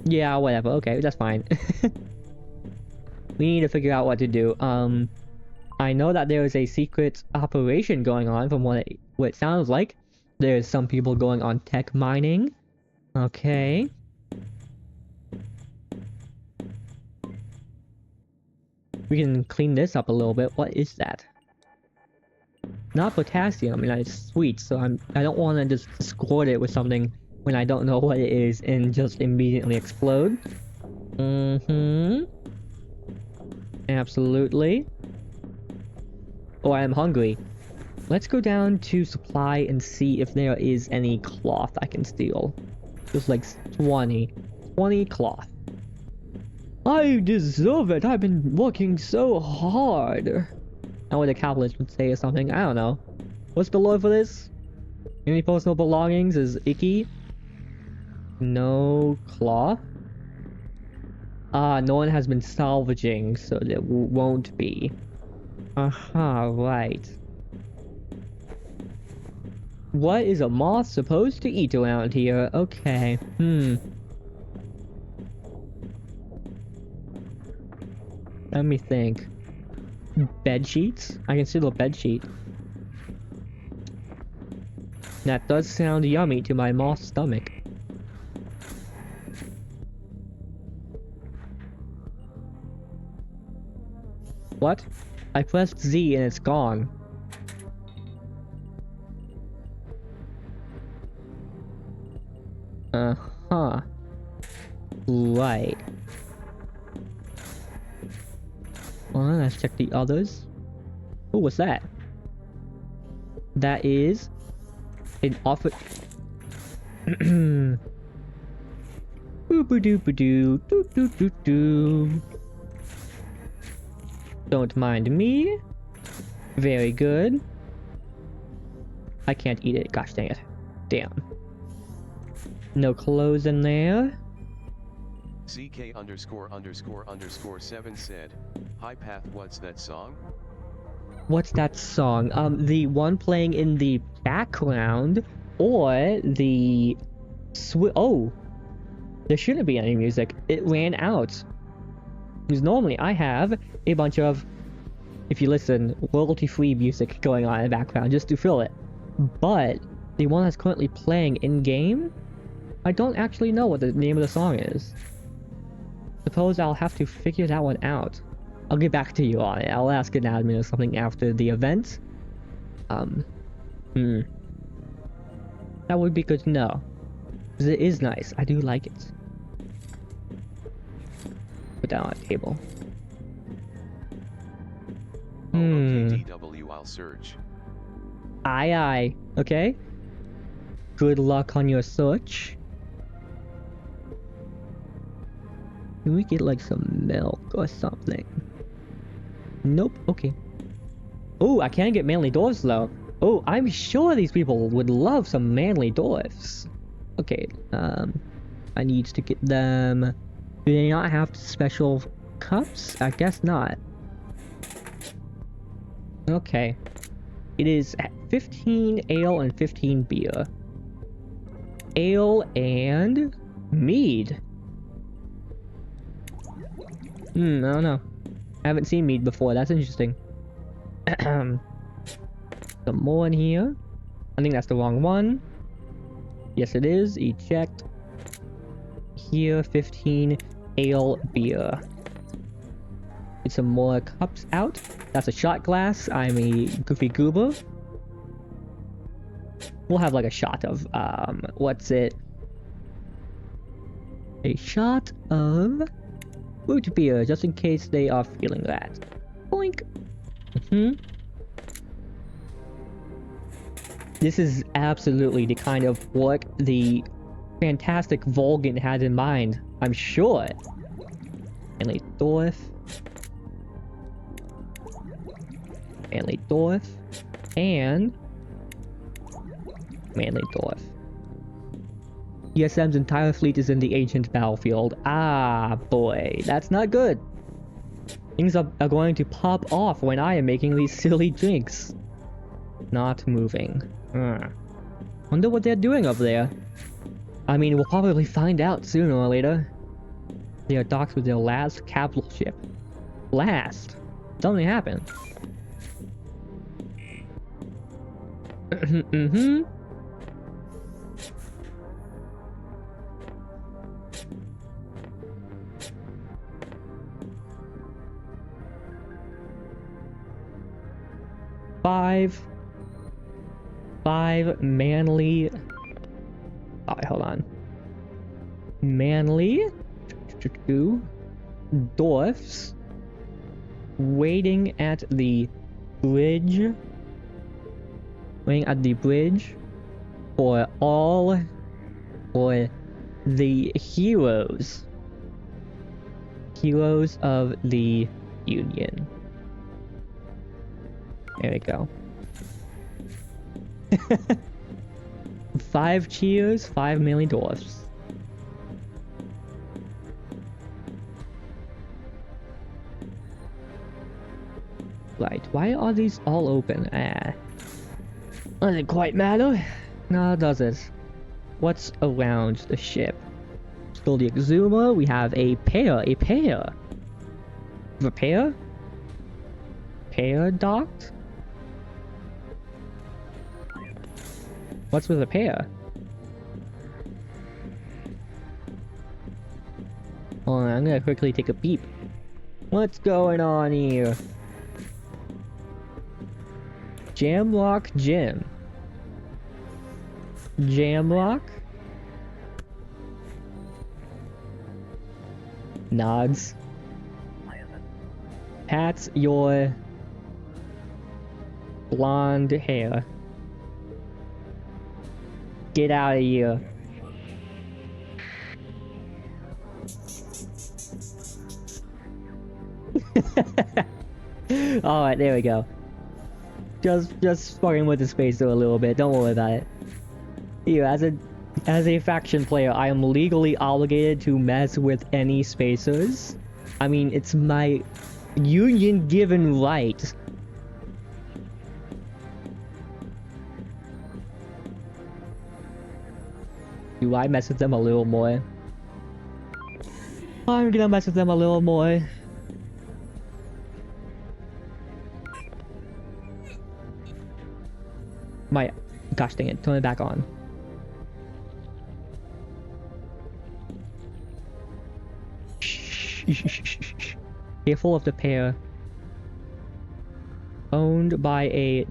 yeah, whatever. Okay, that's fine. We need to figure out what to do. I know that there is a secret operation going on from what it sounds like. There's some people going on tech mining. Okay. We can clean this up a little bit. What is that? Not potassium. I mean, it's sweet, so I don't want to just squirt it with something when I don't know what it is and just immediately explode. Absolutely. Oh, I am hungry. Let's go down to supply and see if there is any cloth I can steal. Just like 20 cloth. I deserve it. I've been working so hard. I know what the capitalist would say or something. I don't know. What's below for this? Any personal belongings is icky. No cloth. No one has been salvaging, so there won't be. Right. What is a moth supposed to eat around here? Okay, Let me think. Bed sheets? I can steal a bed sheet. That does sound yummy to my moth stomach. What? I pressed Z and it's gone. Uh-huh. Right. Well, let's check the others. Oh, what's that? That is an offer. Boop-a-doop-a-doo, doo-doo-doo-doo. Don't mind me. Very good. I can't eat it. Gosh dang it. Damn. No clothes in there. CK____7 said, "Hi Path, what's that song?" What's that song? The one playing in the background, or the oh, there shouldn't be any music. It ran out. Because normally I have a bunch of, if you listen, royalty-free music going on in the background just to fill it. But the one that's currently playing in-game, I don't actually know what the name of the song is. Suppose I'll have to figure that one out. I'll get back to you on it. I'll ask an admin or something after the event. That would be good to know. Because it is nice. I do like it. Put that on a table. Okay, DW, I'll search. Aye aye. Okay? Good luck on your search. Can we get like some milk or something? Nope. Okay. Oh, I can get manly dwarves though. Oh, I'm sure these people would love some manly dwarves. Okay, I need to get them. Do they not have special cups? I guess not. Okay. It is 15 ale and 15 beer. Ale and mead. I don't know. I haven't seen mead before. That's interesting. Some more in here. I think that's the wrong one. Yes, it is. Eject. Here, 15 ale beer. Get some more cups out. That's a shot glass. I'm a goofy goober. We'll have like a shot of, what's it? A shot of root beer, just in case they are feeling that. Boink. This is absolutely the kind of work the fantastic Volgan had in mind, I'm sure. Manly dwarf. Manly dwarf. And manly dwarf. ESM's entire fleet is in the ancient battlefield. Ah, boy, that's not good. Things are going to pop off when I am making these silly drinks. Not moving. Wonder what they're doing up there. I mean, we'll probably find out sooner or later. They are docked with their last capital ship. Last? Something happened. Five manly... Alright, hold on. Manly... dwarfs... waiting at the bridge... for the heroes. Heroes of the Union. There we go. 5 cheers, 5 manly dwarfs. Right, why are these all open? Doesn't quite matter. No, does it? What's around the ship? Still the Exuma, we have a pair. Repair? Pair docked? What's with a pair? Hold on, I'm gonna quickly take a peep. What's going on here? Jamlock Jim. Jamlock? Nods. Pats your blonde hair. Get out of here. Alright, there we go. Just fucking with the spacer a little bit, don't worry about it. Here, as a faction player, I am legally obligated to mess with any spacers. I mean, it's my union given right. Do I mess with them a little more? I'm gonna mess with them a little more. My gosh dang it, turn it back on. Careful of the pair. Owned by a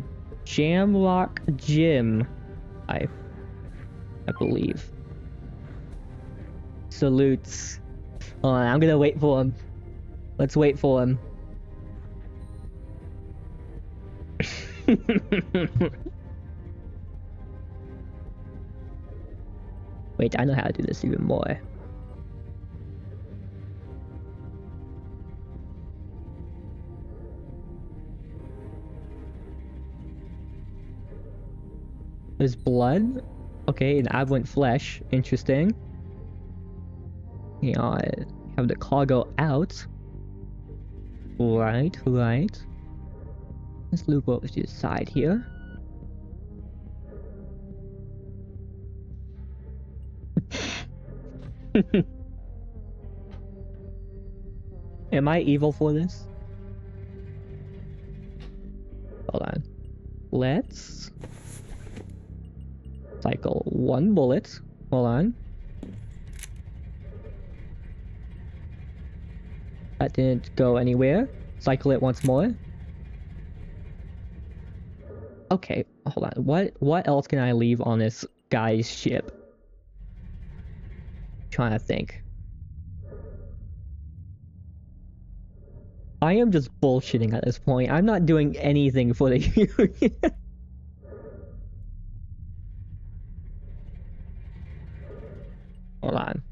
Jamrock Gym, I believe. Salutes. Hold on, I'm gonna wait for him. Let's wait for him. Wait, I know how to do this even more. There's blood? Okay, and aberrant flesh. Interesting. Yeah, I have the cargo out. Right. Let's loop over to the side here. Am I evil for this? Hold on. Let's cycle one bullet. Hold on. That didn't go anywhere. Cycle it once more. Okay, hold on. What else can I leave on this guy's ship? Trying to think. I am just bullshitting at this point. I'm not doing anything for the Union. Hold on.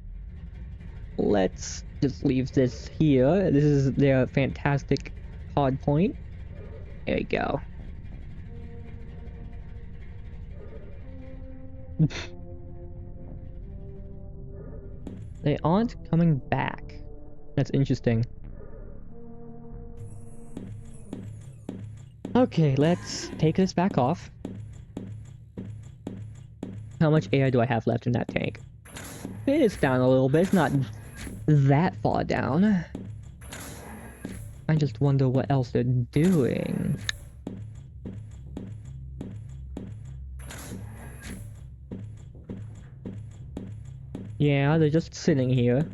Let's just leave this here. This is their fantastic hard point. There we go. They aren't coming back. That's interesting. Okay, let's take this back off. How much air do I have left in that tank? It's down a little bit. It's not that far down. I just wonder what else they're doing. Yeah, they're just sitting here.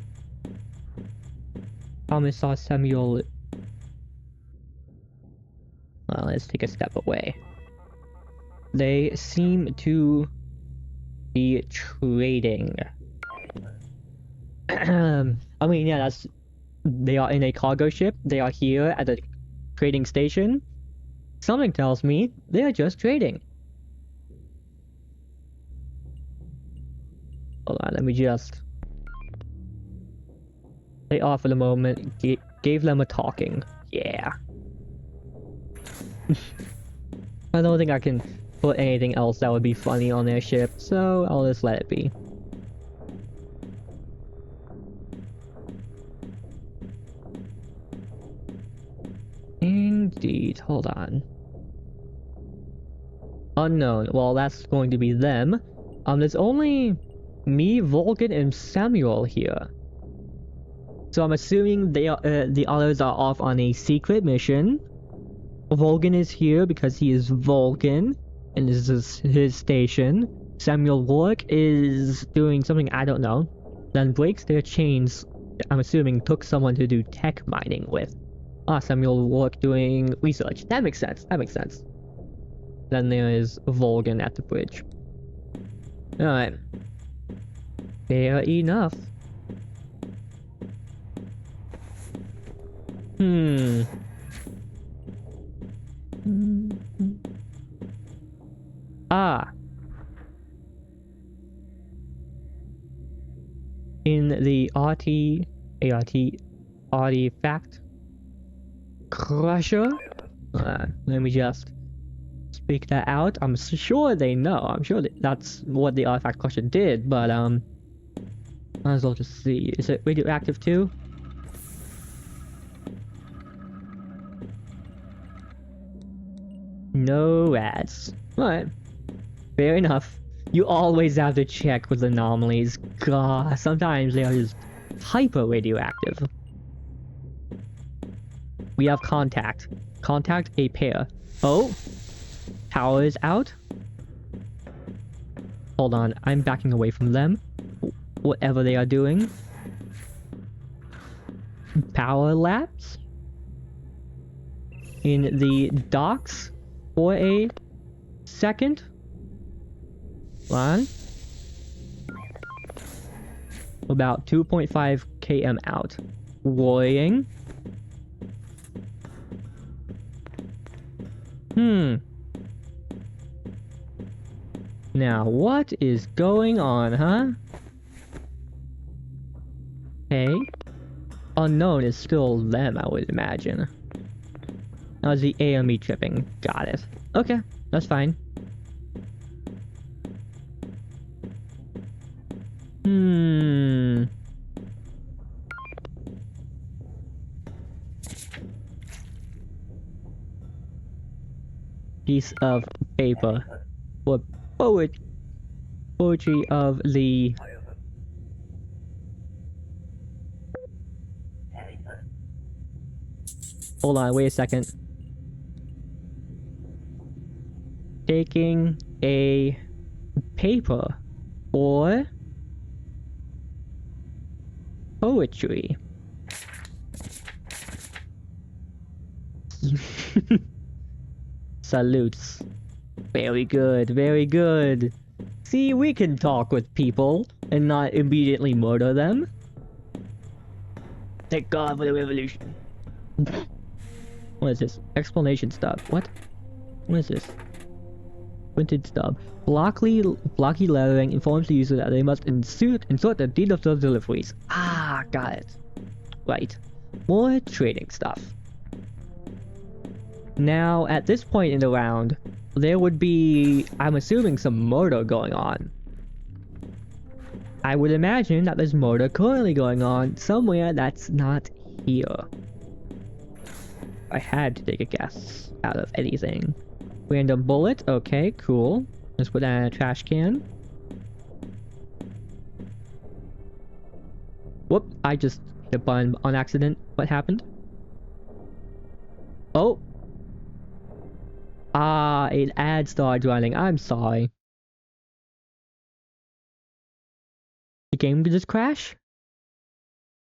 Commissar Samuel. Well, let's take a step away. They seem to be trading. I mean, yeah, they are in a cargo ship. They are here at the trading station. Something tells me they are just trading. Hold on, let me just... They are for the moment. Gave them a talking. Yeah. I don't think I can put anything else that would be funny on their ship, so I'll just let it be. Indeed, hold on. Unknown. Well, that's going to be them. There's only me, Vulcan, and Samuel here. So I'm assuming they are, the others are off on a secret mission. Vulcan is here because he is Vulcan, and this is his station. Samuel Warwick is doing something I don't know. Then breaks their chains, I'm assuming took someone to do tech mining with. Ah, Samuel Warwick doing research. That makes sense. Then there is Vulcan at the bridge. Alright. Fair enough. Ah. In the artifact Crusher? Let me just speak that out. I'm sure they know. I'm sure that's what the artifact crusher did, but might as well just see. Is it radioactive too? No ads. Alright. Fair enough. You always have to check with anomalies. God, sometimes they are just hyper radioactive. We have contact. Contact a pair. Oh! Power is out? Hold on, I'm backing away from them. Whatever they are doing. Power lapse? In the docks? For a second? One. About 2.5 km out. Worrying. Now, what is going on, huh? Hey. Unknown is still them, I would imagine. That was the AME tripping. Got it. Okay, that's fine. Piece of paper. For poetry of the... Hold on, wait a second. Taking a paper for poetry. Salutes. Very good, very good. See, we can talk with people and not immediately murder them. Thank God for the revolution. What is this? Explanation stub. What? What is this? Printed stub. Blocky lettering informs the user that they must insert the deed of the deliveries. Ah, got it. Right. More trading stuff. Now, at this point in the round, there would be, I'm assuming, some murder going on. I would imagine that there's murder currently going on somewhere that's not here. I had to take a guess out of anything. Random bullet, okay, cool. Let's put that in a trash can. Whoop, I just hit a button on accident. What happened? Oh! Ah, an ad started running. I'm sorry. The game just crash?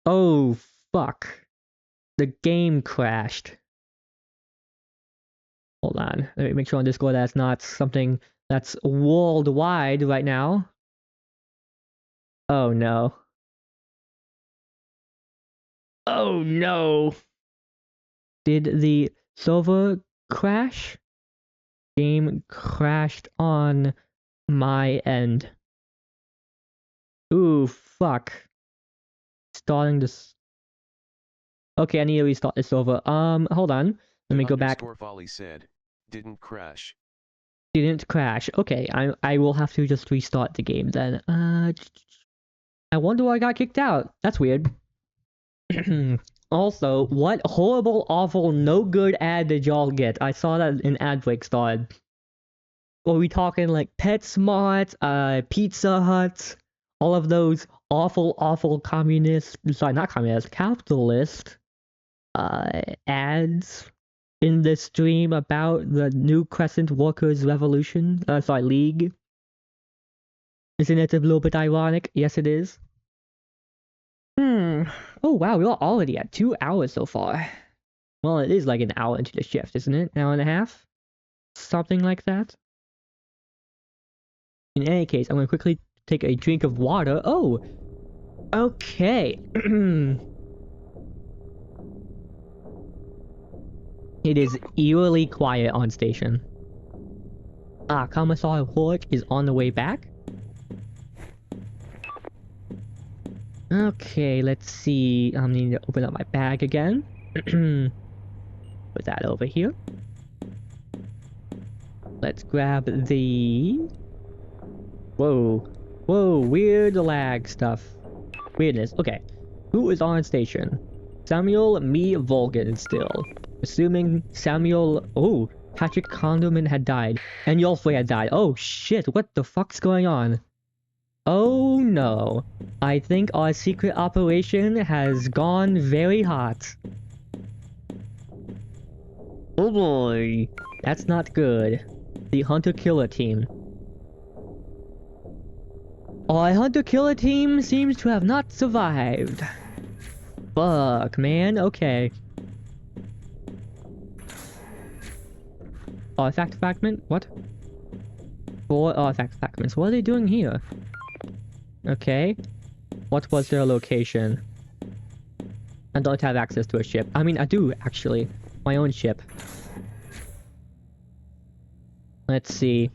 Oh, fuck. The game crashed. Hold on. Let me make sure on Discord that's not something that's worldwide right now. Oh no. Oh no! Did the server crash? Game crashed on my end. Ooh, fuck. Starting this. Okay, I need to restart this server. Hold on. Let me go back. Folly said, didn't crash. Didn't crash. Okay, I will have to just restart the game then. I wonder why I got kicked out. That's weird. Also, what horrible, awful, no good ad did y'all get? I saw that an ad break started. Were we talking like PetSmart, Pizza Hut, all of those awful, awful communist, sorry, not communist, capitalist, ads in this stream about the New Crescent Workers Revolution, League? Isn't it a little bit ironic? Yes, it is. Oh wow, we're already at 2 hours so far. Well, it is like an hour into the shift, isn't it? Hour and a half? Something like that. In any case, I'm gonna quickly take a drink of water. Oh! Okay. It is eerily quiet on station. Ah, Commissar Hullrot is on the way back. Okay, let's see. I need to open up my bag again. Put that over here. Let's grab the... Whoa. Whoa, weird lag stuff. Weirdness. Okay. Who is on station? Samuel, me, Volgan still. Assuming Samuel... Oh, Patrick Condoman had died. And Yolfwe had died. Oh shit, what the fuck's going on? Oh no. I think our secret operation has gone very hot. Oh boy. That's not good. The hunter-killer team. Our hunter-killer team seems to have not survived. Fuck, man. Okay. Artifact fragment? What? 4 artifact fragments. What are they doing here? Okay. What was their location? I don't have access to a ship. I mean, I do, actually. My own ship. Let's see.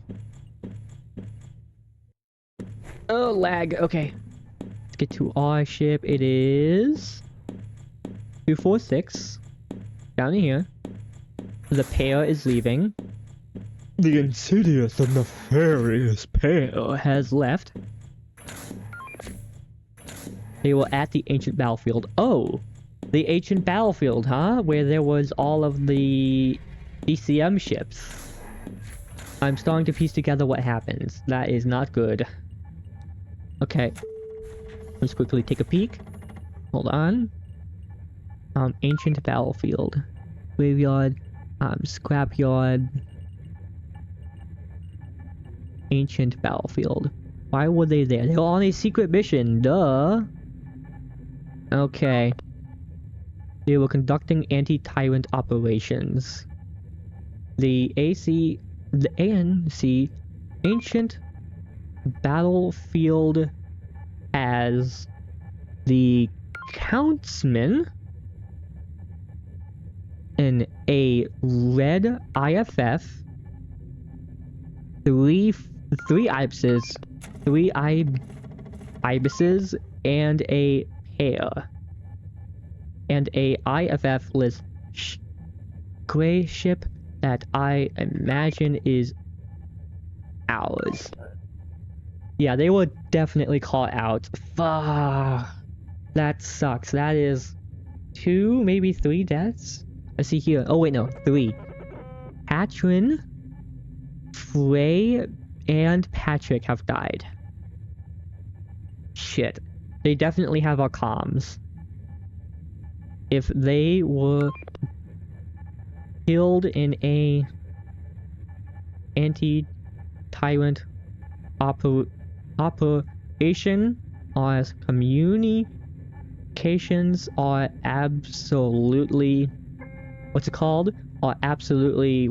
Oh, lag. Okay. Let's get to our ship. It is... 246. Down here. The pair is leaving. The insidious and nefarious pair has left. They were at the ancient battlefield. Oh! The ancient battlefield, huh? Where there was all of the ECM ships. I'm starting to piece together what happens. That is not good. Okay. Let's quickly take a peek. Hold on. Ancient battlefield. Graveyard. Scrapyard. Ancient battlefield. Why were they there? They were on a secret mission, duh! Okay. They were conducting anti-tyrant operations. The ANC Ancient Battlefield as the Countsman and a red IFF, three ibises, and a pair, and a IFF list gray ship that I imagine is ours. Yeah, they were definitely caught out. Fuck. That sucks. That is 2, maybe 3 deaths? Let's see here. Oh wait, no, 3. Katrin, Frey, and Patrick have died. Shit. They definitely have our comms. If they were killed in a anti-tyrant operation, our communications are absolutely... What's it called? Are absolutely...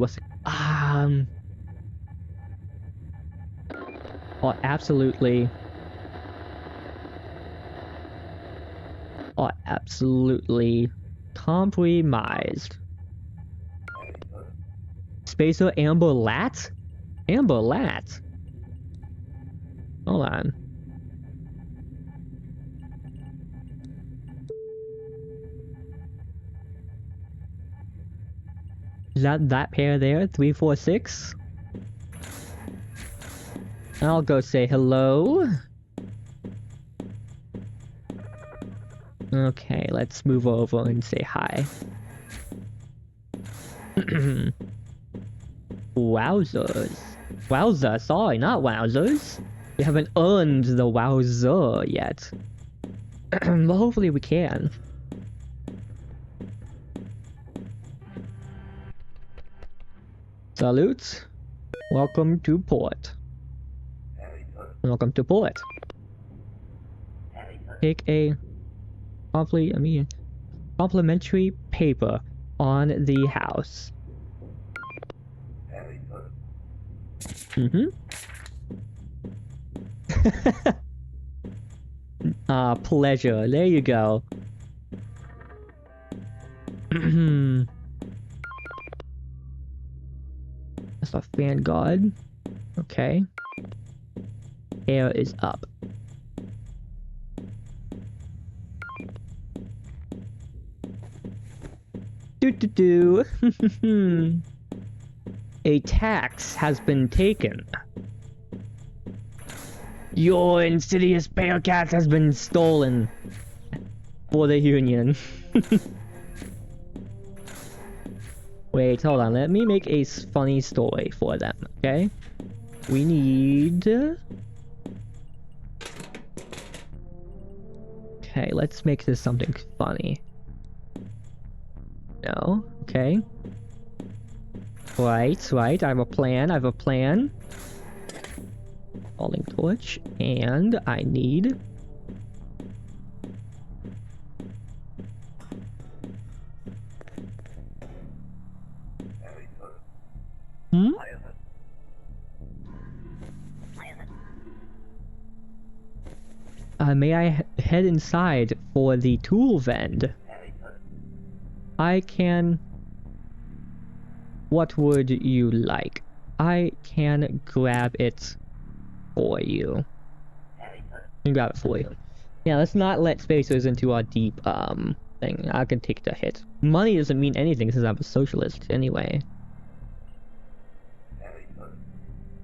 Are absolutely compromised. Spacer Amber Lat? Amber Lat? Hold on. Is that pair there? 346? I'll go say hello. Okay, let's move over and say hi. Wowzers. Wowza, sorry, not wowzers. We haven't earned the wowzer yet. But hopefully we can. Salute. Welcome to port. Welcome to port. Take a complimentary paper on the house. Pleasure. There you go. That's a Vanguard. Okay. Air is up. A tax has been taken. Your insidious Bearcat has been stolen for the Union. Wait, hold on. Let me make a funny story for them, okay? We need... Okay, let's make this something funny. No, okay. Right, I have a plan. Falling torch, and I need... May I head inside for the tool vend? I can... What would you like? I can grab it for you. Grab it for you. Yeah, let's not let spacers into our deep, thing. I can take the hit. Money doesn't mean anything since I'm a socialist, anyway.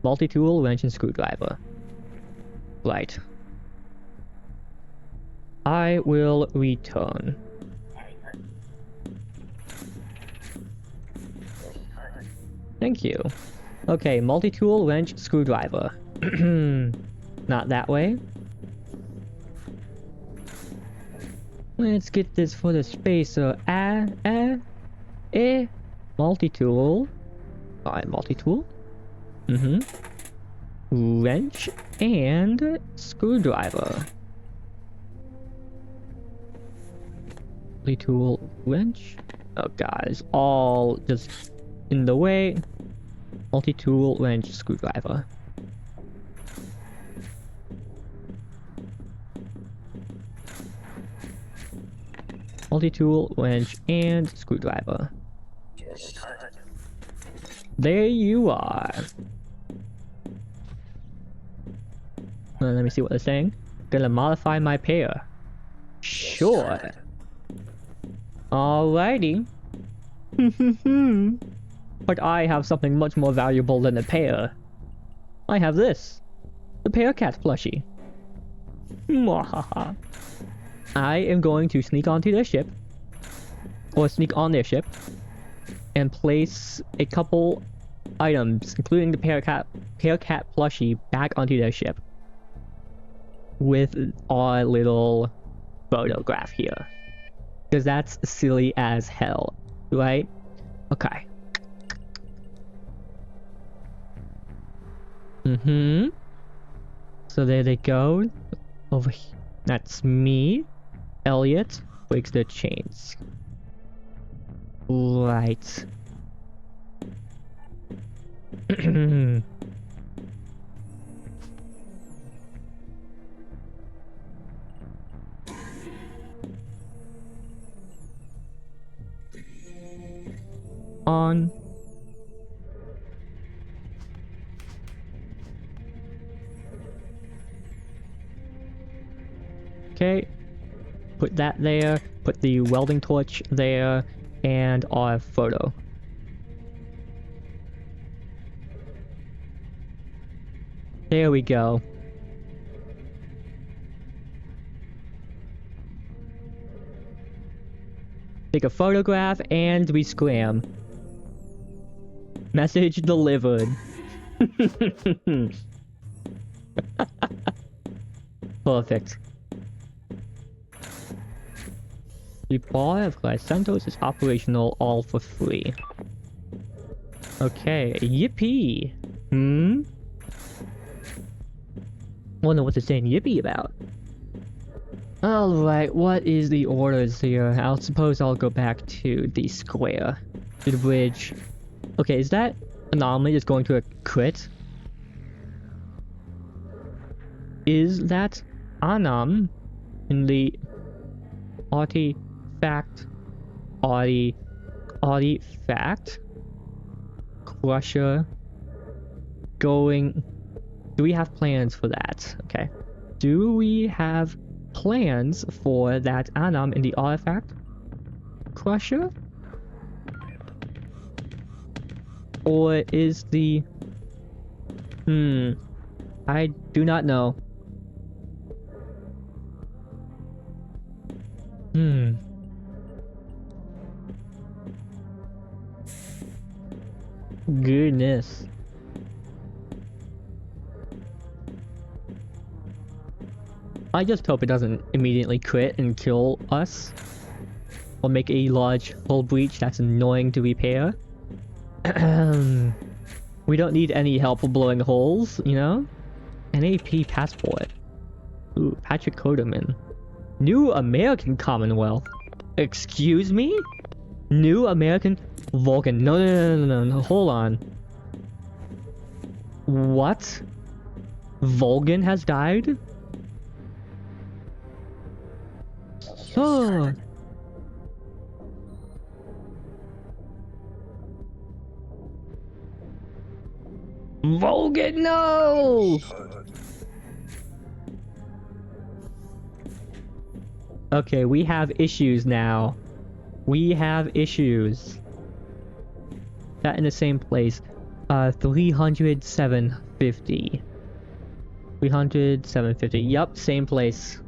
Multi-tool, wrench, and screwdriver. Right. I will return. Thank you. Okay, multi-tool, wrench, screwdriver. Not that way. Let's get this for the spacer. Multi-tool. Alright, multi-tool. Wrench and screwdriver. Multi-tool, wrench. Oh god, it's all just in the way. Multi-tool, wrench, screwdriver. Multi-tool, wrench, and screwdriver. There you are. Let me see what they're saying. Gonna modify my pair. Sure. Alrighty. But I have something much more valuable than a pair. I have this. The Bearcat plushie. Mwahaha. I am going to sneak onto their ship. Or sneak on their ship. And place a couple items, including the Bearcat plushie, back onto their ship. With our little photograph here. Because that's silly as hell, right? Okay. So there they go. Over here. That's me. Elliot breaks the chains. Right. On. Okay. Put that there. Put the welding torch there. And our photo. There we go. Take a photograph and we scram. Message delivered. Perfect. The bar of Santos is operational all for free. Okay, yippee. Wonder what they're saying yippee about. Alright, what is the orders here? I suppose I'll go back to the square. To the bridge. Okay, is that anomaly just going to a crit? Is that Anam in the artifact crusher going? Do we have plans for that? Okay. Do we have plans for that Anam in the artifact crusher? Or is the... I do not know. Goodness. I just hope it doesn't immediately crit and kill us. Or make a large hull breach that's annoying to repair. We don't need any help blowing holes, you know? NAP passport. Ooh, Patrick Coderman. New American Commonwealth. Excuse me? New American Vulcan. No, hold on. What? Vulcan has died? Oh. Vulcan, no! Okay, we have issues now. We have issues. That in the same place. 300, 750. 300, 750. Yup, same place.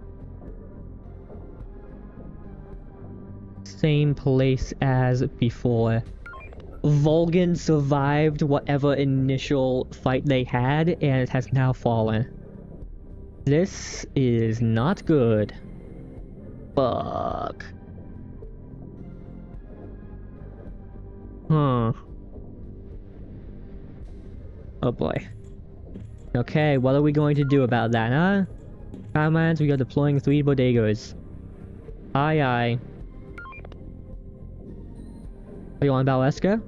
Same place as before. Vulcan survived whatever initial fight they had, and it has now fallen. This is not good. Fuck. Huh. Oh boy. Okay, what are we going to do about that, huh? Commands, we are deploying 3 bodegas. Aye aye. Are you on Valeska?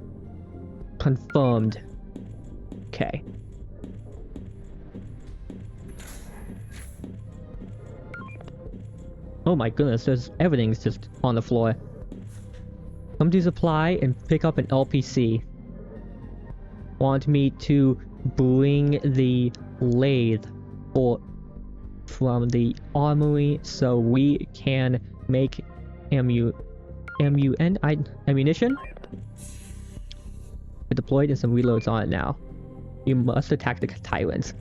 Confirmed. Okay. Oh my goodness, everything's just on the floor. Come to supply and pick up an LPC. Want me to bring the lathe from the armory so we can make ammunition? Deployed and some reloads on it now. You must attack the tyrants.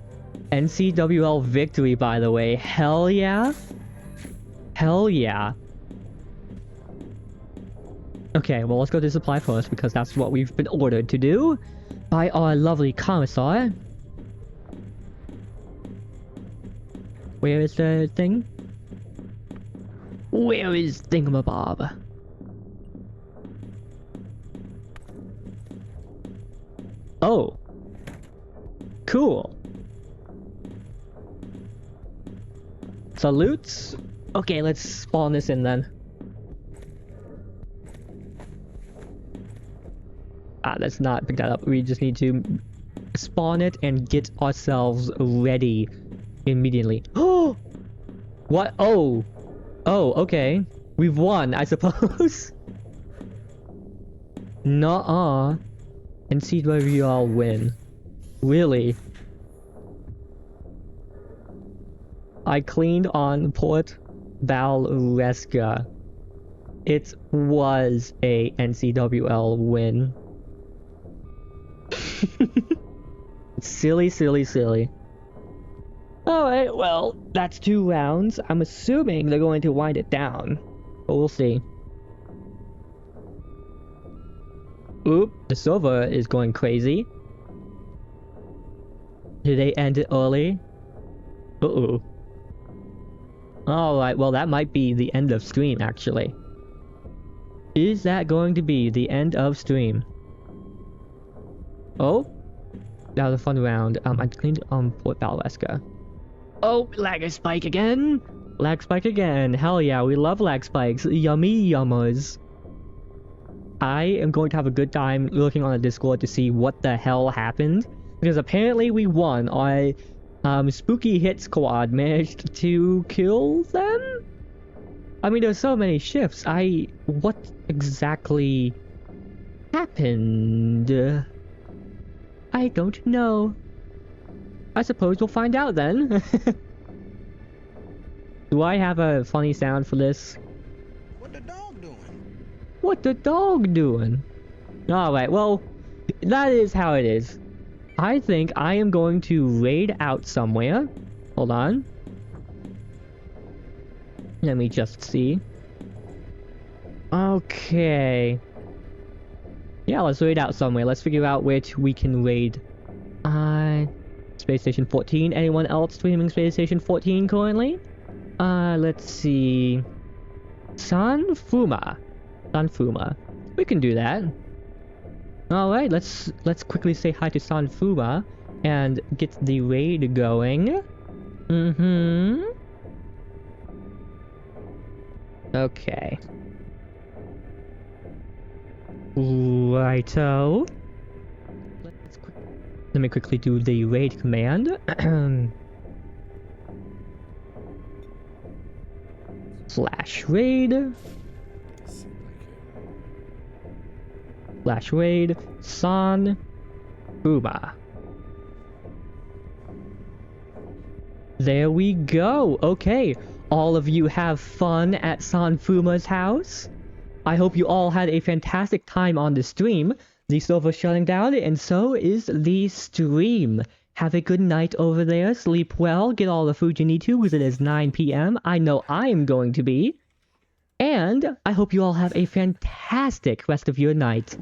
NCWL victory, by the way. Hell yeah. Hell yeah. Okay, well let's go to supply first because that's what we've been ordered to do by our lovely commissar. Where is the thing? Where is Thingamabob? Oh. Cool. Salutes? Okay, let's spawn this in then. Let's not pick that up. We just need to spawn it and get ourselves ready immediately. Oh! What? Oh! Oh, okay. We've won, I suppose. Nuh-uh. And see whether you all win. Really? I cleaned on Port Valeska. It was a NCWL win. Silly, silly, silly. Alright, well, that's 2 rounds. I'm assuming they're going to wind it down. But we'll see. Oop, the server is going crazy. Did they end it early? Uh-oh. Alright, well that might be the end of stream, actually. Is that going to be the end of stream? Oh? That was a fun round. I cleaned on Port Valeska. Oh, lag spike again! Lag spike again. Hell yeah, we love lag spikes. Yummy yummers. I am going to have a good time looking on the Discord to see what the hell happened. Because apparently we won. Our spooky hit squad managed to kill them? I mean, there's so many shifts. What exactly happened? I don't know. I suppose we'll find out then. Do I have a funny sound for this? What the dog doing? What the dog doing? Alright, well, that is how it is. I think I am going to raid out somewhere. Hold on. Let me just see. Okay. Yeah, let's raid out somewhere. Let's figure out which we can raid. Space Station 14. Anyone else streaming Space Station 14 currently? Let's see. Sanfuma. We can do that. Alright, let's quickly say hi to Sanfuma and get the raid going. Okay. Righto. Let me quickly do the raid command. /raid. /raid. Sanfuma. There we go. Okay. All of you have fun at Sanfuma's house. I hope you all had a fantastic time on the stream. The server's shutting down, and so is the stream. Have a good night over there. Sleep well. Get all the food you need to, because it is 9 p.m. I know I am going to be. And I hope you all have a fantastic rest of your night.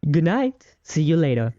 Good night. See you later.